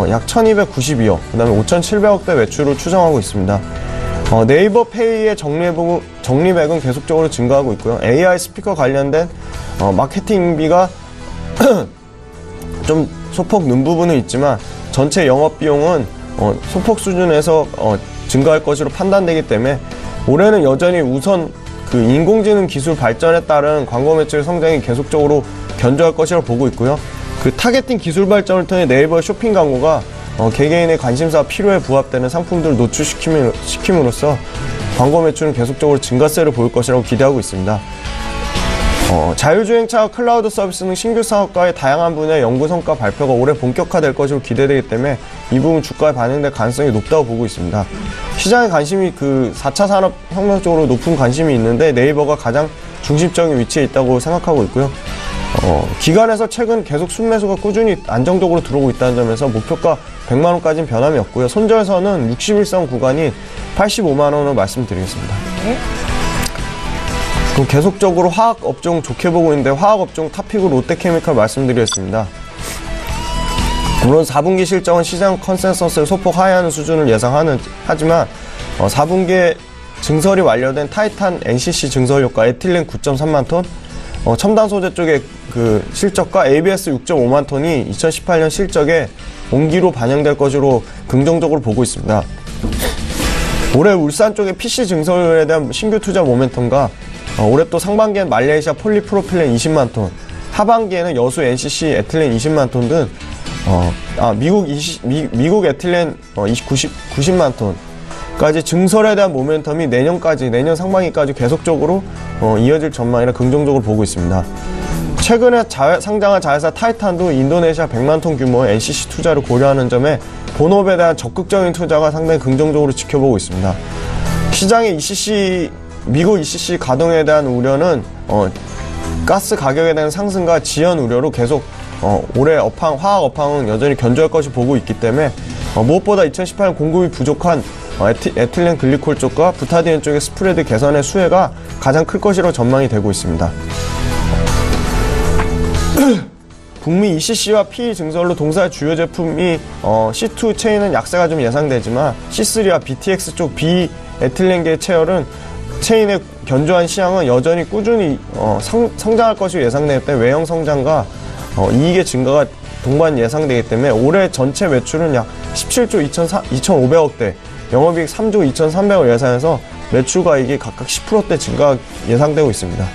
약 1,292억, 그다음에 5,700억대 매출을 추정하고 있습니다. 네이버 페이의 적립액은 계속적으로 증가하고 있고요. AI 스피커 관련된 마케팅비가 좀 소폭 는 부분은 있지만 전체 영업 비용은 소폭 수준에서 증가할 것으로 판단되기 때문에 올해는 여전히 우선 그 인공지능 기술 발전에 따른 광고 매출 성장이 계속적으로 견조할 것이라고 보고 있고요. 그 타겟팅 기술 발전을 통해 네이버 쇼핑 광고가 개개인의 관심사와 필요에 부합되는 상품들을 노출시킴으로써 광고 매출은 계속적으로 증가세를 보일 것이라고 기대하고 있습니다. 자율주행차와 클라우드 서비스 등 신규 사업과의 다양한 분야의 연구 성과 발표가 올해 본격화될 것으로 기대되기 때문에 이 부분 주가에 반영될 가능성이 높다고 보고 있습니다. 시장의 관심이 그 4차 산업혁명 쪽으로 높은 관심이 있는데 네이버가 가장 중심적인 위치에 있다고 생각하고 있고요. 기관에서 최근 계속 순매수가 꾸준히 안정적으로 들어오고 있다는 점에서 목표가 100만 원까지는 변함이 없고요. 손절선은 61선 구간이 85만 원으로 말씀드리겠습니다. 네. 그럼 계속적으로 화학 업종 좋게 보고 있는데 화학 업종 탑픽으로 롯데케미칼 말씀드리겠습니다. 물론 4분기 실적은 시장 컨센서스를 소폭 하회하는 수준을 하지만 4분기에 증설이 완료된 타이탄 NCC 증설 효과, 에틸렌 9.3만 톤, 첨단 소재 쪽의 그 실적과 ABS 6.5만 톤이 2018년 실적에 온기로 반영될 것으로 긍정적으로 보고 있습니다. 올해 울산 쪽의 PC 증설에 대한 신규 투자 모멘텀과 올해 또 상반기엔 말레이시아 폴리프로필렌 20만 톤, 하반기에는 여수 NCC 에틸렌 20만 톤 등 미국 에틸렌 90만 톤까지 증설에 대한 모멘텀이 내년 상반기까지 계속적으로 이어질 전망이라 긍정적으로 보고 있습니다. 최근에 상장한 자회사 타이탄도 인도네시아 100만 톤 규모의 NCC 투자를 고려하는 점에 본업에 대한 적극적인 투자가 상당히 긍정적으로 지켜보고 있습니다. 시장의 미국 ECC 가동에 대한 우려는 가스 가격에 대한 상승과 지연 우려로 계속 올해 화학 업황은 여전히 견조할 것이 보고 있기 때문에 무엇보다 2018년 공급이 부족한 에틸렌 글리콜 쪽과 부타디엔 쪽의 스프레드 개선의 수혜가 가장 클 것이라고 전망이 되고 있습니다. 북미 ECC와 PE 증설로 동사의 주요 제품이 C2 체인은 약세가 좀 예상되지만 C3와 BTX 쪽 비에틸렌계 체열은 체인의 견조한 시장은 여전히 꾸준히 성장할 것으로 예상되기 때문에 외형 성장과 이익의 증가가 동반 예상되기 때문에 올해 전체 매출은 약 17조 2,500억대, 영업이익 3조 2,300억 예상해서 매출과 이익이 각각 10%대 증가 예상되고 있습니다.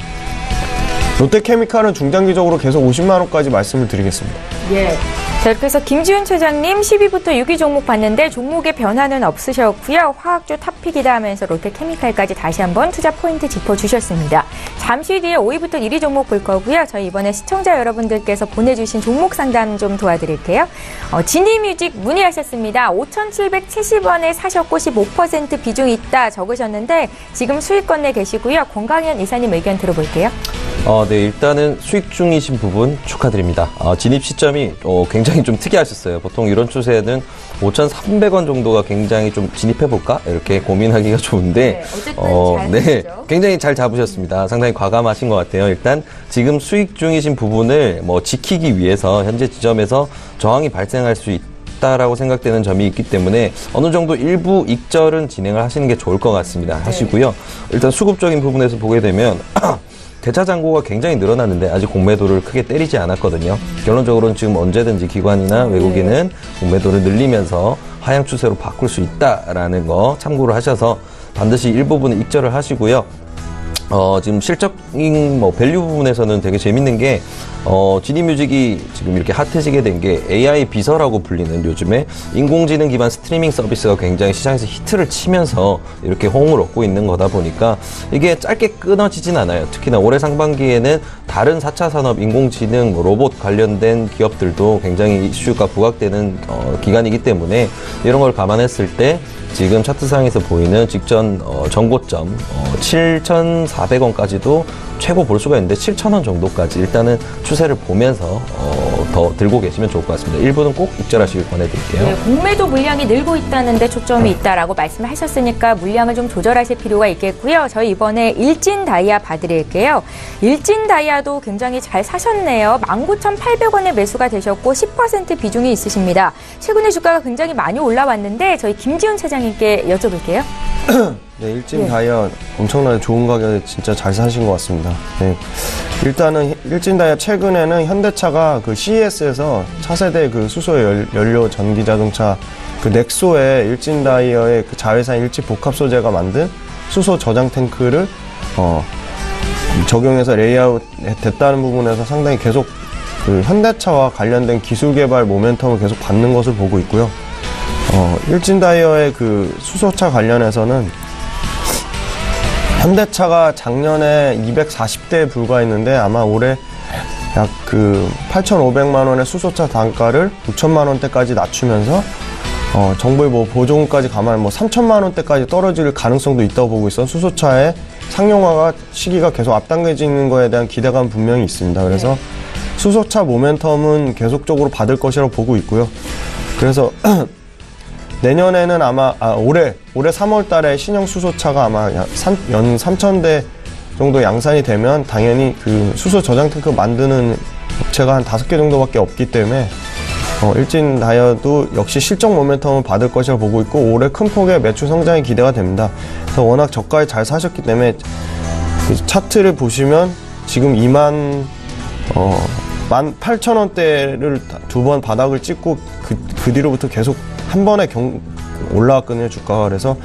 롯데케미칼은 중장기적으로 계속 50만 원까지 말씀을 드리겠습니다. 예. 자, 이렇게 해서 김지훈 소장님 10위부터 6위 종목 봤는데 종목의 변화는 없으셨고요. 화학주 탑픽이다 하면서 롯데케미칼까지 다시 한번 투자 포인트 짚어주셨습니다. 잠시 뒤에 5위부터 1위 종목 볼 거고요. 저희 이번에 시청자 여러분들께서 보내주신 종목 상담 좀 도와드릴게요. 지니뮤직 문의하셨습니다. 5,770원에 사셨고 15% 비중 있다 적으셨는데 지금 수익권 내 계시고요. 권강현 이사님 의견 들어볼게요. 네, 일단은 수익 중이신 부분 축하드립니다. 진입 시점이 굉장히 좀 특이하셨어요. 보통 이런 추세는 5,300원 정도가 굉장히 좀 진입해볼까? 이렇게 고민하기가 좋은데, 네, 굉장히 잘 잡으셨습니다. 상당히 과감하신 것 같아요. 일단 지금 수익 중이신 부분을 지키기 위해서 현재 지점에서 저항이 발생할 수 있다라고 생각되는 점이 있기 때문에 어느 정도 일부 익절은 진행을 하시는 게 좋을 것 같습니다. 하시고요. 일단 수급적인 부분에서 보게 되면 대차 잔고가 굉장히 늘어났는데 아직 공매도를 크게 때리지 않았거든요. 결론적으로는 지금 언제든지 기관이나 외국인은 공매도를 늘리면서 하향 추세로 바꿀 수 있다라는 거 참고를 하셔서 반드시 일부분은 익절을 하시고요. 지금 실적인 밸류 부분에서는 되게 재밌는 게 지니뮤직이 지금 이렇게 핫해지게 된 게 AI 비서라고 불리는 요즘에 인공지능 기반 스트리밍 서비스가 굉장히 시장에서 히트를 치면서 이렇게 호응을 얻고 있는 거다 보니까 이게 짧게 끊어지진 않아요. 특히나 올해 상반기에는 다른 4차 산업 인공지능 로봇 관련된 기업들도 굉장히 이슈가 부각되는 기간이기 때문에 이런 걸 감안했을 때 지금 차트상에서 보이는 직전 전고점 7,400원까지도 최고 볼 수가 있는데 7,000원 정도까지 일단은 추세를 보면서 더 들고 계시면 좋을 것 같습니다. 일부는 꼭 입절하시길 권해드릴게요. 네, 공매도 물량이 늘고 있다는데 초점이 있다라고 말씀을 하셨으니까 물량을 좀 조절하실 필요가 있겠고요. 저희 이번에 일진 다이아 봐드릴게요. 일진 다이아도 굉장히 잘 사셨네요. 19,800원에 매수가 되셨고 10% 비중이 있으십니다. 최근에 주가가 굉장히 많이 올라왔는데 저희 김지훈 차장님께 여쭤볼게요. 네, 일진 다이아 엄청나게 좋은 가격에 진짜 잘 사신 것 같습니다. 네. 일단은 일진 다이아 최근에는 현대차가 그 CES에서 차세대 그 수소 연료 전기 자동차 그 넥소에 일진 다이아의 그 자회사 일치 복합 소재가 만든 수소 저장 탱크를 적용해서 레이아웃 됐다는 부분에서 상당히 계속 그 현대차와 관련된 기술 개발 모멘텀을 계속 받는 것을 보고 있고요. 일진 다이아의 그 수소차 관련해서는 현대차가 작년에 240대에 불과했는데 아마 올해 약 그 8,500만 원의 수소차 단가를 6천만 원대까지 낮추면서 정부의 보조금까지 감안하면 3천만 원대까지 떨어질 가능성도 있다고 보고 있어 수소차의 상용화가 시기가 계속 앞당겨지는 거에 대한 기대감 분명히 있습니다. 그래서 수소차 모멘텀은 계속적으로 받을 것이라고 보고 있고요. 그래서 내년에는 아마 올해 3월 달에 신형 수소차가 아마 연 3,000대 정도 양산이 되면 당연히 그 수소 저장 탱크 만드는 업체가 한 5개 정도밖에 없기 때문에 일진 다이아도 역시 실적 모멘텀을 받을 것이라고 보고 있고 올해 큰 폭의 매출 성장이 기대가 됩니다. 그래서 워낙 저가에 잘 사셨기 때문에 그 차트를 보시면 지금 18,000원대를 두 번 바닥을 찍고 그 뒤로부터 계속 한 번에 올라왔거든요, 주가가. 그래서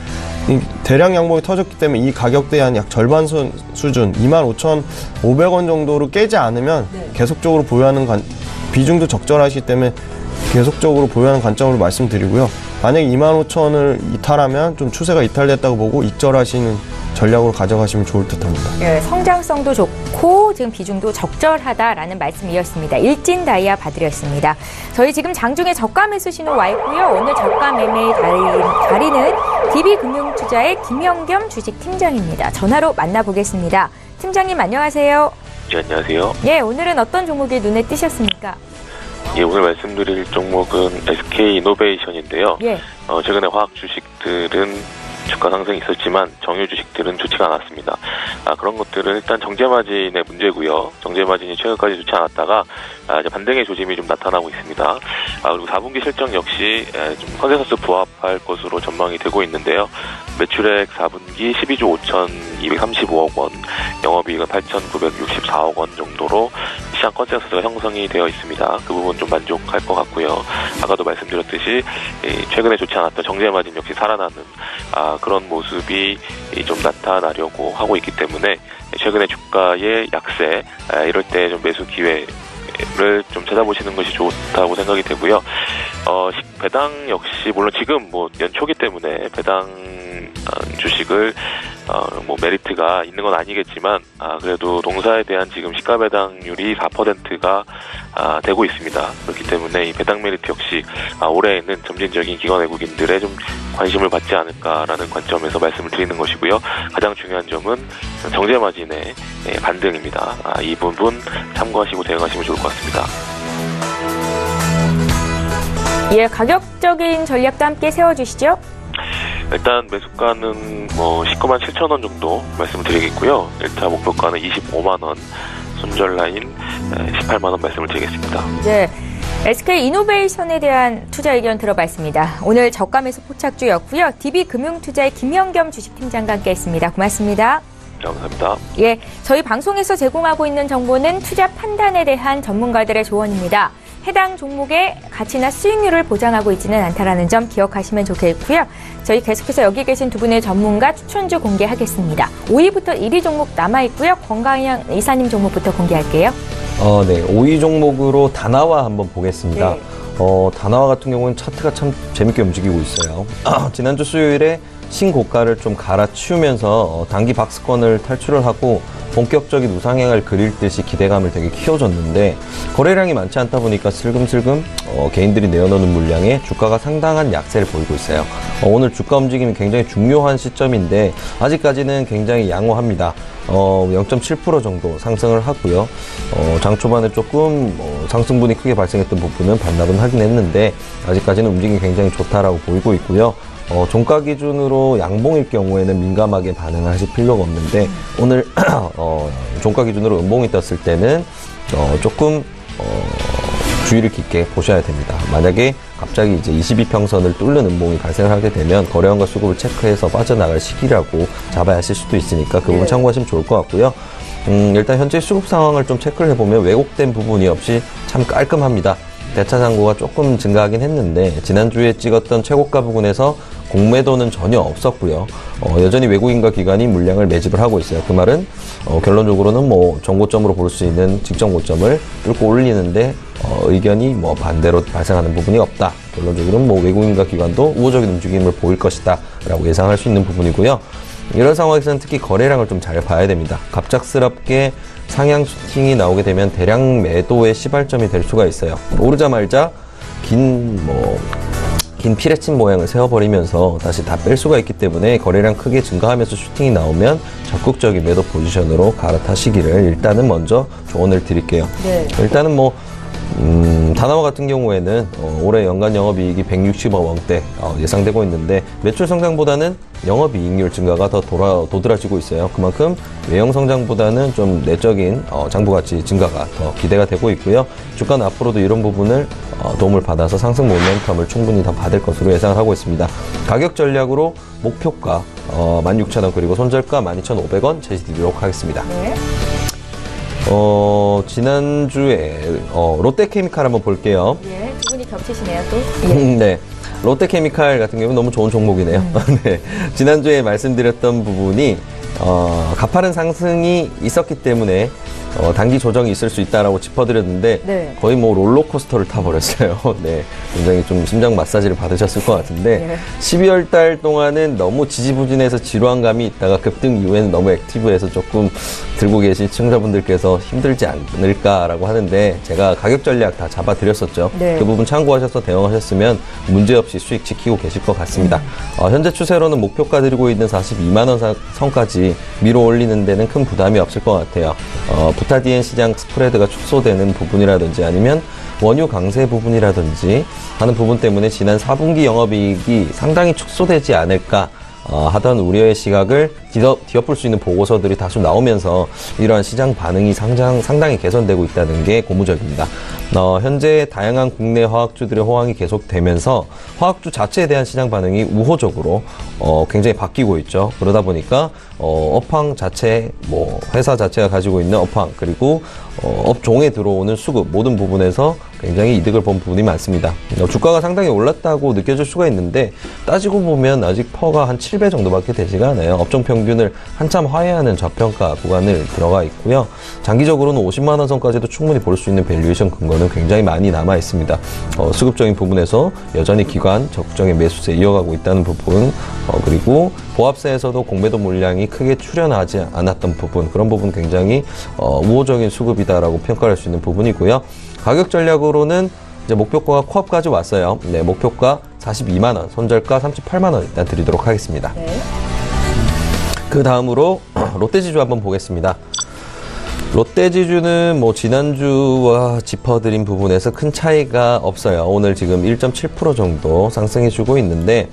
이 대량 양봉이 터졌기 때문에 이 가격대의 한 약 절반 수준 25,500원 정도로 깨지 않으면 계속적으로 보유하는 비중도 적절하시기 때문에 계속적으로 보유하는 관점으로 말씀드리고요. 만약에 25,000원을 이탈하면 좀 추세가 이탈됐다고 보고 익절하시는 전략으로 가져가시면 좋을 듯합니다. 네, 성장성도 좋고 지금 비중도 적절하다라는 말씀이었습니다. 일진 다이아 봐드렸습니다. 저희 지금 장중에 저가 매수 신호 와 있고요. 오늘 저가 매매의 달인은 DB금융투자의 김영겸 주식팀장입니다. 전화로 만나보겠습니다. 팀장님 안녕하세요. 네, 안녕하세요. 예, 오늘은 어떤 종목이 눈에 띄셨습니까? 예, 오늘 말씀드릴 종목은 SK이노베이션인데요. 예. 최근에 화학 주식들은 주가 상승이 있었지만 정유 주식들은 좋지가 않았습니다. 그런 것들은 일단 정제마진의 문제고요. 정제마진이 최근까지 좋지 않았다가 이제 반등의 조짐이 좀 나타나고 있습니다. 그리고 4분기 실적 역시 좀 컨센서스 부합할 것으로 전망이 되고 있는데요. 매출액 4분기 12조 5,235억 원, 영업이익은 8,964억 원 정도로 시장 컨센서스가 형성이 되어 있습니다. 그 부분 좀 만족할 것 같고요. 아까도 말씀드렸듯이 최근에 좋지 않았던 정제마진 역시 살아나는 그런 모습이 좀 나타나려고 하고 있기 때문에 최근에 주가의 약세 이럴 때 좀 매수 기회를 좀 찾아보시는 것이 좋다고 생각이 되고요. 배당 역시 물론 지금 연초기 때문에 배당 주식을 뭐 메리트가 있는 건 아니겠지만 그래도 농사에 대한 지금 시가 배당률이 4%가 되고 있습니다. 그렇기 때문에 이 배당 메리트 역시 올해에는 점진적인 기관 외국인들의 좀 관심을 받지 않을까라는 관점에서 말씀을 드리는 것이고요. 가장 중요한 점은 정제 마진의 반등입니다. 이 부분 참고하시고 대응하시면 좋을 것 같습니다. 예, 가격적인 전략도 함께 세워주시죠. 일단 매수가는 뭐 19만 7천 원 정도 말씀을 드리겠고요. 1차 목표가는 25만 원, 손절 라인 18만 원 말씀을 드리겠습니다. 네, SK이노베이션에 대한 투자 의견 들어봤습니다. 오늘 저가 매수 포착주였고요. DB금융투자의 김현겸 주식팀장과 함께했습니다. 고맙습니다. 감사합니다. 예, 저희 방송에서 제공하고 있는 정보는 투자 판단에 대한 전문가들의 조언입니다. 해당 종목의 가치나 수익률을 보장하고 있지는 않다라는 점 기억하시면 좋겠고요. 저희 계속해서 여기 계신 두 분의 전문가 추천주 공개하겠습니다. 5위부터 1위 종목 남아있고요. 건강형 이사님 종목부터 공개할게요. 네. 5위 종목으로 다나와 한번 보겠습니다. 네. 다나와 같은 경우는 차트가 참 재밌게 움직이고 있어요. 지난주 수요일에 신고가를 좀 갈아치우면서 단기 박스권을 탈출을 하고 본격적인 우상향을 그릴 듯이 기대감을 되게 키워줬는데 거래량이 많지 않다 보니까 슬금슬금 개인들이 내어놓는 물량에 주가가 상당한 약세를 보이고 있어요. 오늘 주가 움직임이 굉장히 중요한 시점인데 아직까지는 굉장히 양호합니다. 0.7% 정도 상승을 하고요. 장 초반에 조금 상승분이 크게 발생했던 부분은 반납은 하긴 했는데 아직까지는 움직임이 굉장히 좋다라고 보이고 있고요. 종가 기준으로 양봉일 경우에는 민감하게 반응을 하실 필요가 없는데 오늘 종가 기준으로 음봉이 떴을 때는 조금 주의를 깊게 보셔야 됩니다. 만약에 갑자기 이제 22평선을 뚫는 음봉이 발생을 하게 되면 거래원과 수급을 체크해서 빠져나갈 시기라고 잡아야 하실 수도 있으니까 그 부분 참고하시면 좋을 것 같고요. 일단 현재 수급 상황을 좀 체크를 해보면 왜곡된 부분이 없이 참 깔끔합니다. 대차 잔고가 조금 증가하긴 했는데 지난주에 찍었던 최고가 부근에서 공매도는 전혀 없었고요. 여전히 외국인과 기관이 물량을 매집을 하고 있어요. 그 말은 결론적으로는 뭐 전고점으로 볼 수 있는 직전 고점을 뚫고 올리는데 의견이 뭐 반대로 발생하는 부분이 없다. 결론적으로는 뭐 외국인과 기관도 우호적인 움직임을 보일 것이다 라고 예상할 수 있는 부분이고요. 이런 상황에서는 특히 거래량을 좀 잘 봐야 됩니다. 갑작스럽게 상향 슈팅이 나오게 되면 대량 매도의 시발점이 될 수가 있어요. 오르자마자 긴 피레침 모양을 세워버리면서 다시 다 뺄 수가 있기 때문에 거래량 크게 증가하면서 슈팅이 나오면 적극적인 매도 포지션으로 갈아타시기를 일단은 먼저 조언을 드릴게요. 네. 일단은 다나와 같은 경우에는 올해 연간 영업이익이 160억 원대 예상되고 있는데 매출 성장보다는 영업이익률 증가가 더 도드라지고 있어요. 그만큼 외형 성장보다는 좀 내적인 장부가치 증가가 더 기대가 되고 있고요. 주가는 앞으로도 이런 부분을 도움을 받아서 상승 모멘텀을 충분히 더 받을 것으로 예상을 하고 있습니다. 가격 전략으로 목표가 16,000원 그리고 손절가 12,500원 제시드리도록 하겠습니다. 네. 지난주에 롯데케미칼 한번 볼게요. 예, 두 분이 겹치시네요 또. 예. 네. 롯데케미칼 같은 경우는 너무 좋은 종목이네요. 네. 지난주에 말씀드렸던 부분이 가파른 상승이 있었기 때문에 단기 조정이 있을 수 있다라고 짚어드렸는데 네. 거의 뭐 롤러코스터를 타버렸어요. 네, 굉장히 좀 심장 마사지를 받으셨을 것 같은데 네. 12월 달 동안은 너무 지지부진해서 지루한 감이 있다가 급등 이후에는 너무 액티브해서 조금 들고 계신 시청자분들께서 힘들지 않을까라고 하는데 제가 가격 전략 다 잡아드렸었죠. 네. 그 부분 참고하셔서 대응하셨으면 문제없이 수익 지키고 계실 것 같습니다. 현재 추세로는 목표가 드리고 있는 42만 원 선까지 밀어 올리는 데는 큰 부담이 없을 것 같아요. 부타디엔 시장 스프레드가 축소되는 부분이라든지 아니면 원유 강세 부분이라든지 하는 부분 때문에 지난 4분기 영업이익이 상당히 축소되지 않을까 하던 우려의 시각을 뒤엎을 수 있는 보고서들이 다수 나오면서 이러한 시장 반응이 상당히 개선되고 있다는 게 고무적입니다. 현재 다양한 국내 화학주들의 호황이 계속되면서 화학주 자체에 대한 시장 반응이 우호적으로 굉장히 바뀌고 있죠. 그러다 보니까 업황 자체, 회사 자체가 가지고 있는 업황 그리고 업종에 들어오는 수급 모든 부분에서 굉장히 이득을 본 부분이 많습니다. 주가가 상당히 올랐다고 느껴질 수가 있는데 따지고 보면 아직 퍼가 한 7배 정도밖에 되지가 않아요. 업종 평균을 한참 하회하는 저평가 구간을 들어가 있고요. 장기적으로는 50만 원 선까지도 충분히 볼 수 있는 밸류에이션 근거는 굉장히 많이 남아 있습니다. 수급적인 부분에서 여전히 기관 적극적인 매수세 이어가고 있다는 부분, 그리고 보합세에서도 공매도 물량이 크게 출현하지 않았던 부분, 그런 부분 굉장히 우호적인 수급이다라고 평가할 수 있는 부분이고요. 가격 전략으로는 이제 목표가가 코앞까지 왔어요. 네, 목표가 42만 원, 손절가 38만 원 일단 드리도록 하겠습니다. 네. 그 다음으로 롯데지주 한번 보겠습니다. 롯데지주는 뭐 지난주와 짚어드린 부분에서 큰 차이가 없어요. 오늘 지금 1.7% 정도 상승해주고 있는데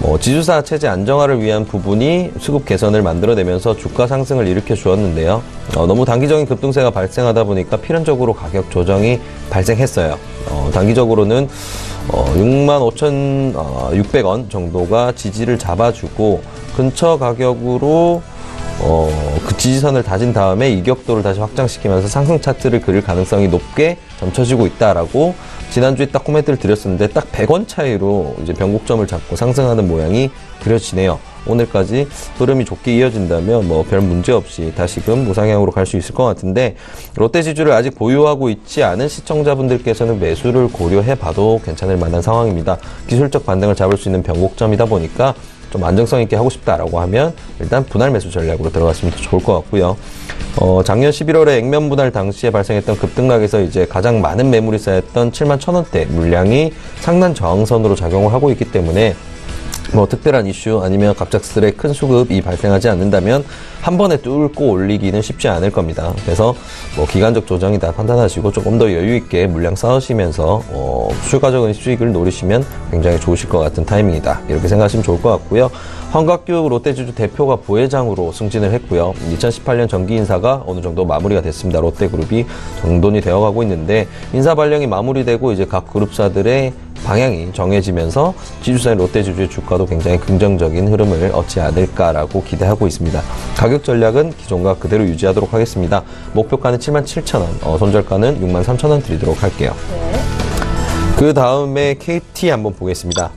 뭐 지주사 체제 안정화를 위한 부분이 수급 개선을 만들어내면서 주가 상승을 일으켜 주었는데요. 너무 단기적인 급등세가 발생하다 보니까 필연적으로 가격 조정이 발생했어요. 단기적으로는 65,600원 정도가 지지를 잡아주고 근처 가격으로 그 지지선을 다진 다음에 이격도를 다시 확장시키면서 상승 차트를 그릴 가능성이 높게 점쳐지고 있다라고 지난주에 딱 코멘트를 드렸었는데 딱 100원 차이로 이제 변곡점을 잡고 상승하는 모양이 그려지네요. 오늘까지 흐름이 좋게 이어진다면 뭐 별 문제 없이 다시금 우상향으로 갈 수 있을 것 같은데 롯데지주를 아직 보유하고 있지 않은 시청자분들께서는 매수를 고려해 봐도 괜찮을 만한 상황입니다. 기술적 반등을 잡을 수 있는 변곡점이다 보니까 좀 안정성 있게 하고 싶다라고 하면 일단 분할 매수 전략으로 들어갔으면 더 좋을 것 같고요. 작년 11월에 액면 분할 당시에 발생했던 급등락에서 이제 가장 많은 매물이 쌓였던 71,000원대 물량이 상단 저항선으로 작용을 하고 있기 때문에 뭐 특별한 이슈 아니면 갑작스레 큰 수급이 발생하지 않는다면 한 번에 뚫고 올리기는 쉽지 않을 겁니다. 그래서 뭐 기간적 조정이다 판단하시고 조금 더 여유 있게 물량 쌓으시면서 추가적인 수익을 노리시면 굉장히 좋으실 것 같은 타이밍이다. 이렇게 생각하시면 좋을 것 같고요. 황곽규 롯데지주 대표가 부회장으로 승진을 했고요. 2018년 정기 인사가 어느 정도 마무리가 됐습니다. 롯데그룹이 정돈이 되어가고 있는데 인사 발령이 마무리되고 이제 각 그룹사들의 방향이 정해지면서 지주사인 롯데지주의 주가도 굉장히 긍정적인 흐름을 얻지 않을까라고 기대하고 있습니다. 가격 전략은 기존과 그대로 유지하도록 하겠습니다. 목표가는 77,000원, 손절가는 63,000원 드리도록 할게요. 네. 그 다음에 KT 한번 보겠습니다.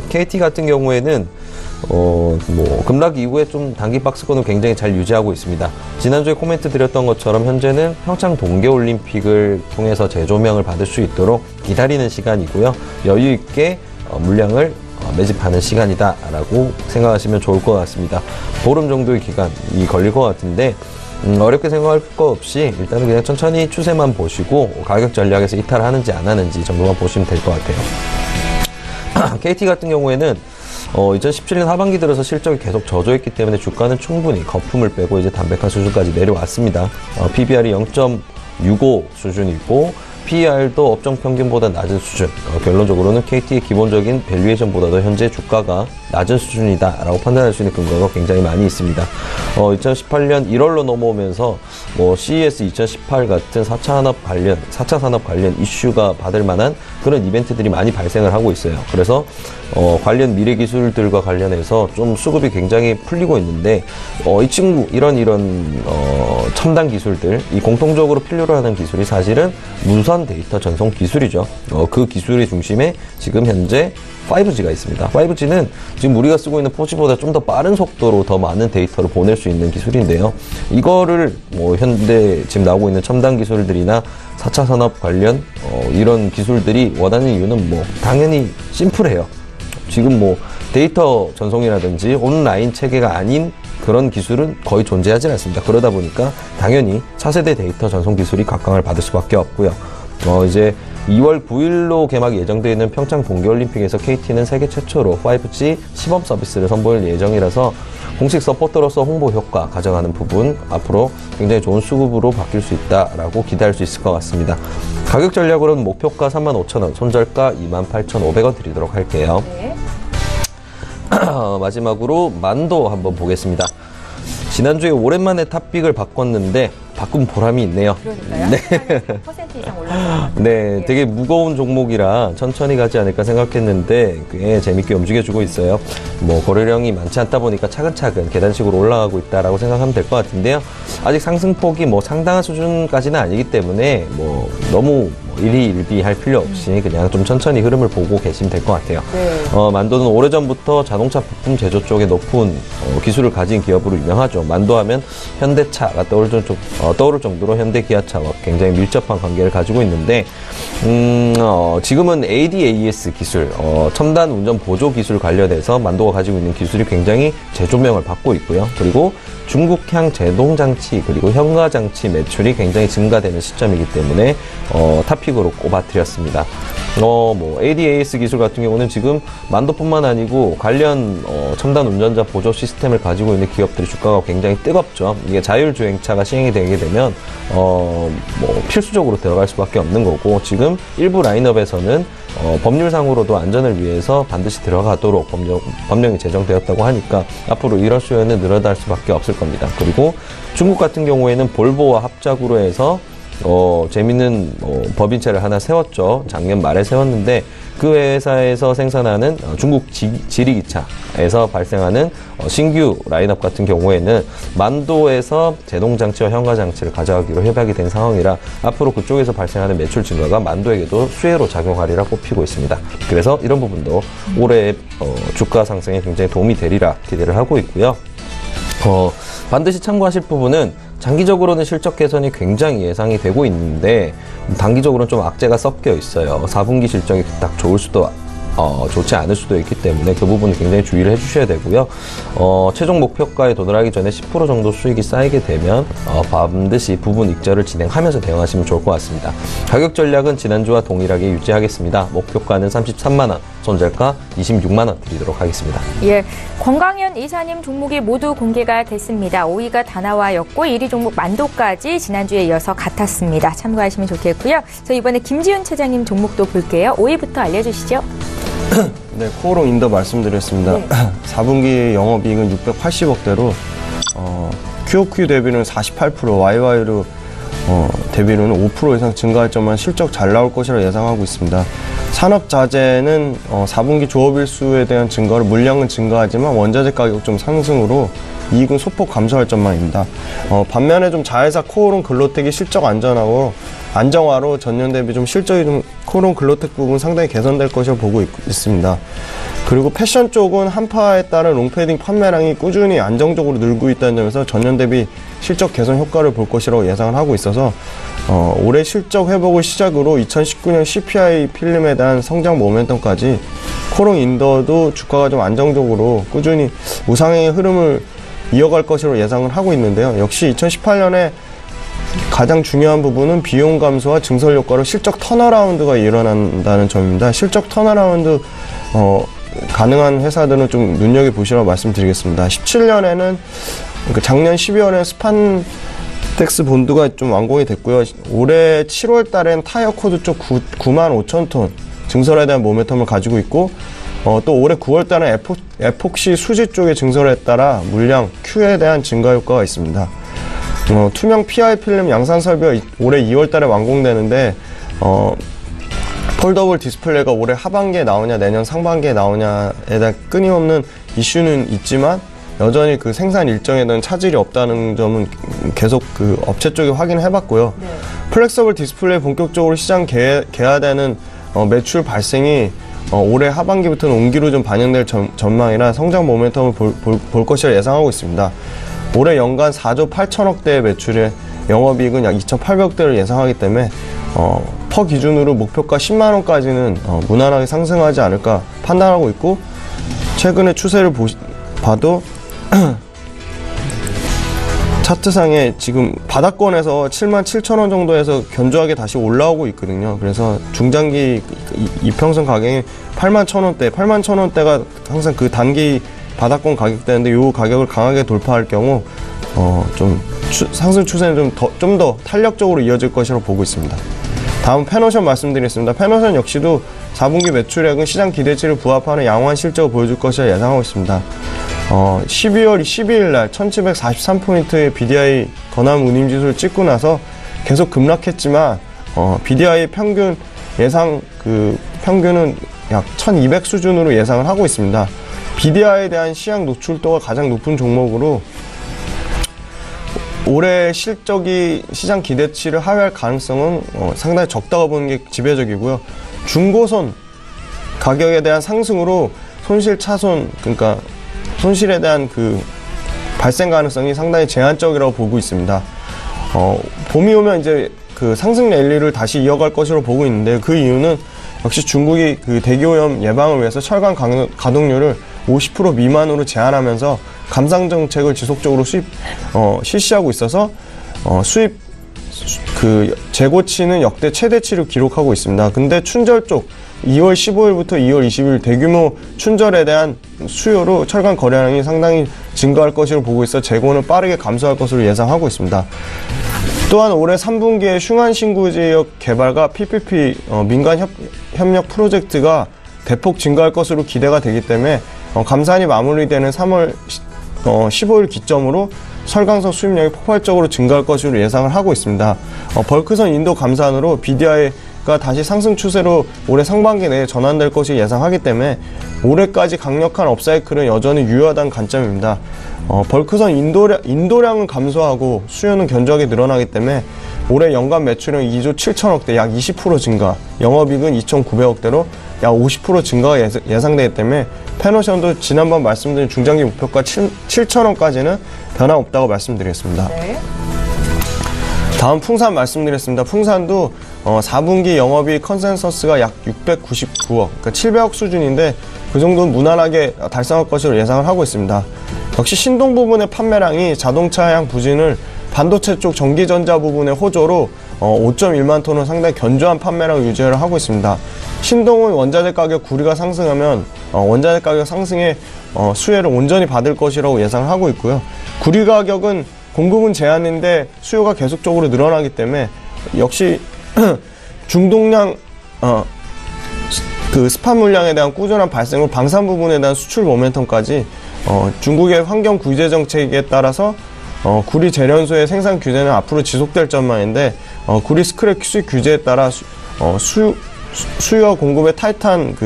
KT 같은 경우에는 뭐 급락 이후에 좀 단기 박스권을 굉장히 잘 유지하고 있습니다. 지난주에 코멘트 드렸던 것처럼 현재는 평창 동계올림픽을 통해서 재조명을 받을 수 있도록 기다리는 시간이고요. 여유 있게 물량을 매집하는 시간이다라고 생각하시면 좋을 것 같습니다. 보름 정도의 기간이 걸릴 것 같은데 어렵게 생각할 거 없이 일단은 그냥 천천히 추세만 보시고 가격 전략에서 이탈하는지 안 하는지 정도만 보시면 될 것 같아요. KT 같은 경우에는 2017년 하반기 들어서 실적이 계속 저조했기 때문에 주가는 충분히 거품을 빼고 이제 담백한 수준까지 내려왔습니다. PBR이 0.65 수준이고 PER도 업종 평균보다 낮은 수준. 결론적으로는 KT의 기본적인 밸류에이션보다도 현재 주가가 낮은 수준이다라고 판단할 수 있는 근거가 굉장히 많이 있습니다. 2018년 1월로 넘어오면서 CES 2018 같은 4차 산업 관련 이슈가 받을 만한 그런 이벤트들이 많이 발생을 하고 있어요. 그래서 관련 미래 기술들과 관련해서 좀 수급이 굉장히 풀리고 있는데 이 친구 이런 첨단 기술들, 이 공통적으로 필요로 하는 기술이 사실은 무선 데이터 전송 기술이죠. 그 기술의 중심에 지금 현재 5G가 있습니다. 5G는 지금 우리가 쓰고 있는 4G보다 좀 더 빠른 속도로 더 많은 데이터를 보낼 수 있는 기술인데요. 이거를 현대 지금 나오고 있는 첨단 기술들이나 4차 산업 관련 이런 기술들이 원하는 이유는 당연히 심플해요. 지금 데이터 전송이라든지 온라인 체계가 아닌 그런 기술은 거의 존재하지 않습니다. 그러다 보니까 당연히 차세대 데이터 전송 기술이 각광을 받을 수밖에 없고요. 이제 2월 9일로 개막이 예정되어 있는 평창 동계올림픽에서 KT는 세계 최초로 5G 시범 서비스를 선보일 예정이라서 공식 서포터로서 홍보 효과 가져가는 부분 앞으로 굉장히 좋은 수급으로 바뀔 수 있다라고 기대할 수 있을 것 같습니다. 가격 전략으로는 목표가 35,000원, 손절가 28,500원 드리도록 할게요. 네. 마지막으로 만도 한번 보겠습니다. 지난주에 오랜만에 탑픽을 바꿨는데 바꾼 보람이 있네요. 그러니까요. 네. 10% 이상 올랐어요. 네, 되게 무거운 종목이라 천천히 가지 않을까 생각했는데 꽤 재밌게 움직여주고 있어요. 거래량이 많지 않다 보니까 차근차근 계단식으로 올라가고 있다라고 생각하면 될 것 같은데요. 아직 상승폭이 상당한 수준까지는 아니기 때문에 너무 일희일비 할 필요 없이 그냥 좀 천천히 흐름을 보고 계시면 될 것 같아요. 네. 만도는 오래전부터 자동차 부품 제조 쪽에 높은 기술을 가진 기업으로 유명하죠. 만도하면 현대차가 떠오를 정도로 현대 기아차와 굉장히 밀접한 관계를 가지고 있는데 지금은 ADAS 기술, 첨단 운전 보조 기술 관련해서 만도가 가지고 있는 기술이 굉장히 재조명을 받고 있고요. 그리고 중국향 제동장치 그리고 현가장치 매출이 굉장히 증가되는 시점이기 때문에 탑픽으로 꼽아드렸습니다. ADAS 기술 같은 경우는 지금 만도뿐만 아니고 관련 첨단 운전자 보조 시스템을 가지고 있는 기업들의 주가가 굉장히 뜨겁죠. 이게 자율주행차가 시행이 되게 되면 필수적으로 들어갈 수밖에 없는 거고, 지금 일부 라인업에서는 법률상으로도 안전을 위해서 반드시 들어가도록 법령이 제정되었다고 하니까 앞으로 이런 수요는 늘어날 수밖에 없을 겁니다. 그리고 중국 같은 경우에는 볼보와 합작으로 해서 재밌는 법인체를 하나 세웠죠. 작년 말에 세웠는데 그 회사에서 생산하는 중국 지리기차에서 발생하는 신규 라인업 같은 경우에는 만도에서 제동장치와 현가장치를 가져가기로 협약이 된 상황이라 앞으로 그쪽에서 발생하는 매출 증가가 만도에게도 수혜로 작용하리라 꼽히고 있습니다. 그래서 이런 부분도 올해 주가 상승에 굉장히 도움이 되리라 기대를 하고 있고요. 반드시 참고하실 부분은 장기적으로는 실적 개선이 굉장히 예상이 되고 있는데 단기적으로는 좀 악재가 섞여 있어요. 4분기 실적이 딱 좋지 않을 수도 있기 때문에 그 부분을 굉장히 주의를 해주셔야 되고요. 최종 목표가에 도달하기 전에 10% 정도 수익이 쌓이게 되면 반드시 부분 익절을 진행하면서 대응하시면 좋을 것 같습니다. 가격 전략은 지난주와 동일하게 유지하겠습니다. 목표가는 33만원, 손절가 26만원 드리도록 하겠습니다. 예, 권광현 이사님 종목이 모두 공개가 됐습니다. 5위가 다나와였고 1위 종목 만도까지 지난주에 이어서 같았습니다. 참고하시면 좋겠고요. 저 이번에 김지훈 차장님 종목도 볼게요. 5위부터 알려주시죠. 네, 코오롱 인더 말씀드렸습니다. 네. 4분기 영업이익은 680억대로 QOQ 대비는 48%, YY로 대비로는 5% 이상 증가할 점만 실적 잘 나올 것이라 예상하고 있습니다. 산업자재는 4분기 조업일수에 대한 증가로 물량은 증가하지만 원자재 가격 좀 상승으로 이익은 소폭 감소할 전망입니다. 반면에 좀 자회사 코오롱 글로텍이 실적 안정화로 전년 대비 좀 실적이 좀 코오롱 글로텍 부분 상당히 개선될 것이라고 보고 있습니다. 그리고 패션 쪽은 한파에 따른 롱패딩 판매량이 꾸준히 안정적으로 늘고 있다는 점에서 전년 대비 실적 개선 효과를 볼 것이라고 예상을 하고 있어서 올해 실적 회복을 시작으로 2019년 CPI 필름에 대한 성장 모멘텀까지 코오롱 인더도 주가가 좀 안정적으로 꾸준히 우상향의 흐름을 이어갈 것으로 예상을 하고 있는데요. 역시 2018년에 가장 중요한 부분은 비용 감소와 증설 효과로 실적 턴어라운드가 일어난다는 점입니다. 실적 턴어라운드 가능한 회사들은 좀 눈여겨보시라고 말씀드리겠습니다. 17년에는 작년 12월에 스판텍스 본드가 좀 완공이 됐고요. 올해 7월 달엔 타이어 코드 쪽 9만 5천 톤 증설에 대한 모멘텀을 가지고 있고 또 올해 9월 달에 에폭시 수지 쪽의 증설에 따라 물량 Q에 대한 증가 효과가 있습니다. 투명 PI 필름 양산 설비가 올해 2월 달에 완공되는데 폴더블 디스플레이가 올해 하반기에 나오냐 내년 상반기에 나오냐에 대한 끊임없는 이슈는 있지만 여전히 그 생산 일정에 대한 차질이 없다는 점은 계속 그 업체 쪽에 확인을 해봤고요. 네. 플렉서블 디스플레이 본격적으로 시장 개화되는 매출 발생이 올해 하반기부터는 온기로 좀 반영될 전망이라 성장 모멘텀을 볼 것이라 예상하고 있습니다. 올해 연간 4조 8천억대의 매출에 영업이익은 약 2,800억대를 예상하기 때문에 퍼 기준으로 목표가 10만원까지는 무난하게 상승하지 않을까 판단하고 있고, 최근의 추세를 봐도 차트상에 지금 바닥권에서 77,000원 정도에서 견조하게 다시 올라오고 있거든요. 그래서 중장기 이평선 가격이 81,000원대, 81,000원대가 항상 그 단기 바닥권 가격대인데 이 가격을 강하게 돌파할 경우 좀 상승 추세는 좀 더 탄력적으로 이어질 것이라고 보고 있습니다. 다음 페노션 말씀드리겠습니다. 페노션 역시도 4분기 매출액은 시장 기대치를 부합하는 양호한 실적을 보여줄 것이라 예상하고 있습니다. 12월 12일 날 1743포인트의 BDI 건암 운임지수를 찍고 나서 계속 급락했지만 BDI 평균 예상 평균은 약 1200 수준으로 예상을 하고 있습니다. BDI에 대한 시장 노출도가 가장 높은 종목으로 올해 실적이 시장 기대치를 하회할 가능성은 상당히 적다고 보는 게 지배적이고요. 중고선 가격에 대한 상승으로 손실 차손, 그러니까 손실에 대한 그 발생 가능성이 상당히 제한적이라고 보고 있습니다. 봄이 오면 이제 그 상승 랠리를 다시 이어갈 것으로 보고 있는데, 그 이유는 역시 중국이 그 대기오염 예방을 위해서 철강 가동률을 50% 미만으로 제한하면서 감상 정책을 지속적으로 실시하고 있어서 수입 그 재고치는 역대 최대치를 기록하고 있습니다. 근데 춘절 쪽 2월 15일부터 2월 20일 대규모 춘절에 대한 수요로 철강 거래량이 상당히 증가할 것으로 보고 있어 재고는 빠르게 감소할 것으로 예상하고 있습니다. 또한 올해 3분기에 슝안 신구 지역 개발과 PPP 민간 협력 프로젝트가 대폭 증가할 것으로 기대가 되기 때문에 감산이 마무리되는 3월 15일 기점으로 설강석 수입량이 폭발적으로 증가할 것으로 예상을 하고 있습니다. 벌크선 인도 감산으로 BDI가 다시 상승 추세로 올해 상반기 내에 전환될 것이 예상하기 때문에 올해까지 강력한 업사이클은 여전히 유효하다는 관점입니다. 벌크선 인도량은 감소하고 수요는 견조하게 늘어나기 때문에 올해 연간 매출은 2조 7천억대, 약 20% 증가, 영업이익은 2,900억대로 약 50% 증가가 예상되기 때문에 페노션도 지난번 말씀드린 중장기 목표가 7천원까지는 변함없다고 말씀드리겠습니다. 네. 다음 풍산 말씀드리겠습니다. 풍산도 4분기 영업이익 컨센서스가 약 699억, 그러니까 700억 수준인데 그 정도는 무난하게 달성할 것으로 예상을 하고 있습니다. 역시 신동 부분의 판매량이 자동차향 부진을 반도체 쪽 전기전자 부분의 호조로 5.1만 톤은 상당히 견조한 판매량을 유지를 하고 있습니다. 신동은 원자재 가격 구리가 상승하면 원자재 가격 상승에 수혜를 온전히 받을 것이라고 예상을 하고 있고요. 구리 가격은 공급은 제한인데 수요가 계속적으로 늘어나기 때문에 역시 중동량 그 스팟 물량에 대한 꾸준한 발생으로 방산 부분에 대한 수출 모멘텀까지 중국의 환경 규제 정책에 따라서 구리 재련소의 생산 규제는 앞으로 지속될 전망인데 구리 스크랩 수입 규제에 따라 수요와 공급의 타이트한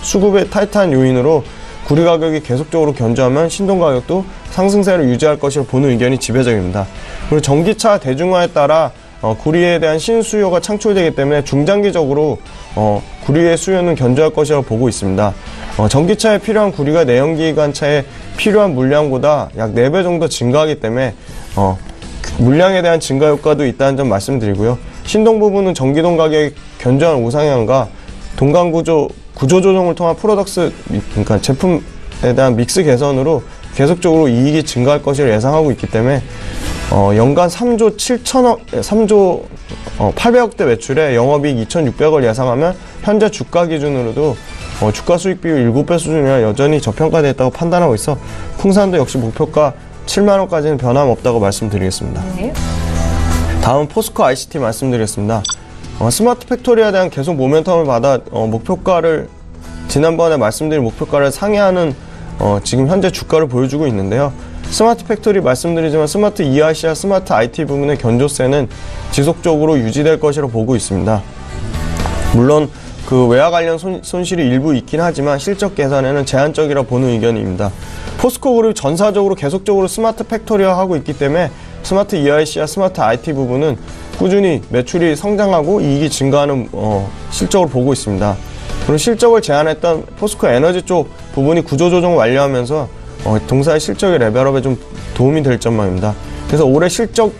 수급의 타이트한 요인으로 구리 가격이 계속적으로 견조하면 신동 가격도 상승세를 유지할 것으로 보는 의견이 지배적입니다. 그리고 전기차 대중화에 따라 구리에 대한 신수요가 창출되기 때문에 중장기적으로 구리의 수요는 견조할 것이라고 보고 있습니다. 전기차에 필요한 구리가 내연기관차에 필요한 물량보다 약 4배 정도 증가하기 때문에 물량에 대한 증가 효과도 있다는 점 말씀드리고요. 신동 부분은 전기동 가격의 견조한 우상향과 동강 구조 조정을 통한 프로덕스, 그러니까 제품에 대한 믹스 개선으로 계속적으로 이익이 증가할 것을 예상하고 있기 때문에 연간 3조 800억대 매출에 영업이익 2,600억 예상하면 현재 주가 기준으로도 주가 수익 비율 7배 수준이라 여전히 저평가되었다고 판단하고 있어 풍산도 역시 목표가 7만원까지는 변함없다고 말씀드리겠습니다. 네. 다음 포스코 ICT 말씀드리겠습니다. 스마트 팩토리에 대한 계속 모멘텀을 받아 목표가를 지난번에 말씀드린 목표가를 상회하는 지금 현재 주가를 보여주고 있는데요. 스마트 팩토리 말씀드리지만 스마트 ERC와 스마트 IT 부분의 견조세는 지속적으로 유지될 것이라고 보고 있습니다. 물론 그 외화 관련 손실이 일부 있긴 하지만 실적 개선에는 제한적이라 보는 의견입니다. 포스코 그룹이 전사적으로 계속적으로 스마트 팩토리화하고 있기 때문에 스마트 ERC와 스마트 IT 부분은 꾸준히 매출이 성장하고 이익이 증가하는 실적을 보고 있습니다. 그리고 실적을 제한했던 포스코 에너지 쪽 부분이 구조조정을 완료하면서 동사의 실적의 레벨업에 좀 도움이 될 전망입니다. 그래서 올해 실적의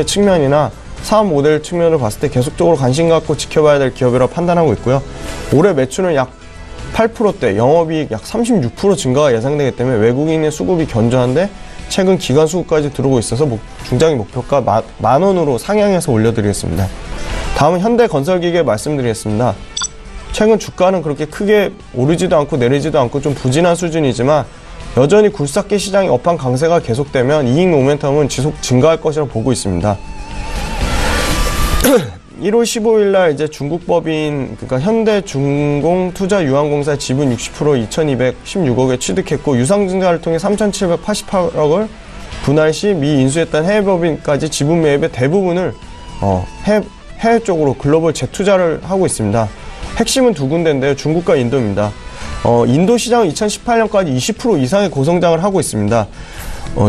측면이나 사업 모델 측면을 봤을 때 계속적으로 관심 갖고 지켜봐야 될 기업이라고 판단하고 있고요. 올해 매출은 약 8%대, 영업이익 약 36% 증가가 예상되기 때문에 외국인의 수급이 견조한데 최근 기관 수급까지 들어오고 있어서 중장기 목표가 만원으로 상향해서 올려드리겠습니다. 다음은 현대건설기계 말씀드리겠습니다. 최근 주가는 그렇게 크게 오르지도 않고 내리지도 않고 좀 부진한 수준이지만 여전히 굴삭기 시장의 업황 강세가 계속되면 이익 모멘텀은 지속 증가할 것이라고 보고 있습니다. 1월 15일 날 이제 중국 법인, 그러니까 현대중공투자유한공사 지분 60% 2,216억에 취득했고 유상증자를 통해 3,788억을 분할 시 미 인수했던 해외 법인까지 지분 매입의 대부분을 해외 쪽으로 글로벌 재투자를 하고 있습니다. 핵심은 두 군데인데요. 중국과 인도입니다. 인도 시장은 2018년까지 20% 이상의 고성장을 하고 있습니다.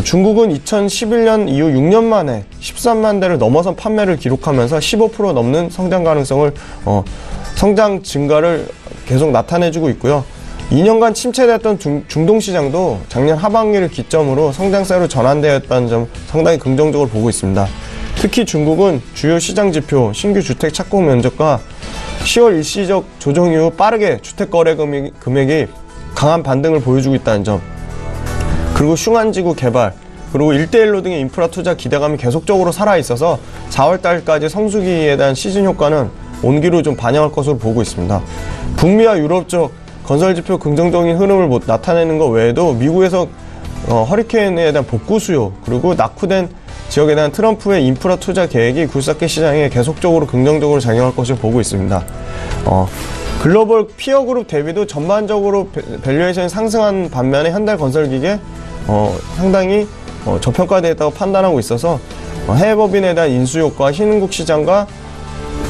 중국은 2011년 이후 6년 만에 13만 대를 넘어선 판매를 기록하면서 15% 넘는 성장 가능성을 성장 증가를 계속 나타내주고 있고요. 2년간 침체됐던 중동 시장도 작년 하반기를 기점으로 성장세로 전환되었다는 점 상당히 긍정적으로 보고 있습니다. 특히 중국은 주요 시장 지표, 신규 주택 착공 면적과 10월 일시적 조정 이후 빠르게 주택 거래 금액이 강한 반등을 보여주고 있다는 점, 그리고 슝안지구 개발, 그리고 1대1로 등의 인프라 투자 기대감이 계속적으로 살아있어서 4월달까지 성수기에 대한 시즌 효과는 온기로 좀 반영할 것으로 보고 있습니다. 북미와 유럽 쪽 건설 지표 긍정적인 흐름을 나타내는 것 외에도 미국에서 허리케인에 대한 복구 수요, 그리고 낙후된 지역에 대한 트럼프의 인프라 투자 계획이 굴삭기 시장에 계속적으로 긍정적으로 작용할 것으로 보고 있습니다. 글로벌 피어 그룹 대비도 전반적으로 밸류에이션이 상승한 반면에 현대건설기계 상당히 저평가되었다고 판단하고 있어서 해외 법인에 대한 인수효과, 신흥국 시장과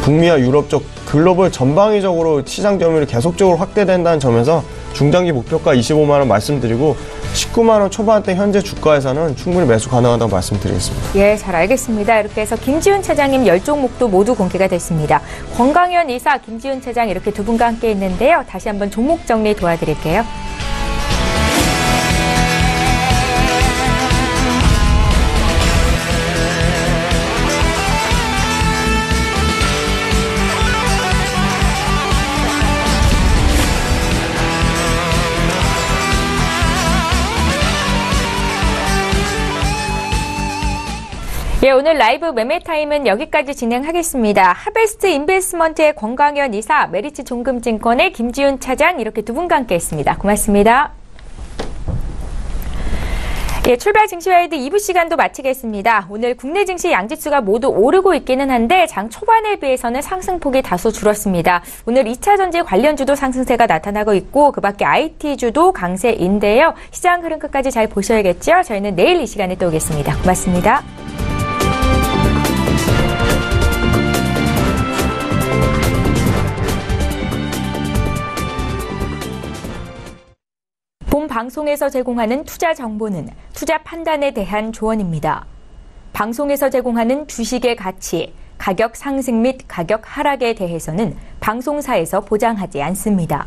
북미와 유럽 쪽 글로벌 전방위적으로 시장 점유율이 계속적으로 확대된다는 점에서 중장기 목표가 25만 원 말씀드리고 19만 원 초반대 현재 주가에서는 충분히 매수 가능하다고 말씀드리겠습니다. 예, 잘 알겠습니다. 이렇게 해서 김지훈 차장님 10종목도 모두 공개가 됐습니다. 권강현 이사, 김지훈 차장 이렇게 두 분과 함께 있는데요. 다시 한번 종목 정리 도와드릴게요. 예, 오늘 라이브 매매타임은 여기까지 진행하겠습니다. 하베스트 인베스트먼트의 권강현 이사, 메리츠 종금증권의 김지훈 차장 이렇게 두 분과 함께 했습니다. 고맙습니다. 예, 출발 증시와이드 2부 시간도 마치겠습니다. 오늘 국내 증시 양지수가 모두 오르고 있기는 한데 장 초반에 비해서는 상승폭이 다소 줄었습니다. 오늘 2차 전지 관련주도 상승세가 나타나고 있고 그 밖에 IT주도 강세인데요. 시장 흐름 끝까지 잘 보셔야겠죠? 저희는 내일 이 시간에 또 오겠습니다. 고맙습니다. 본 방송에서 제공하는 투자 정보는 투자 판단에 대한 조언입니다. 방송에서 제공하는 주식의 가치, 가격 상승 및 가격 하락에 대해서는 방송사에서 보장하지 않습니다.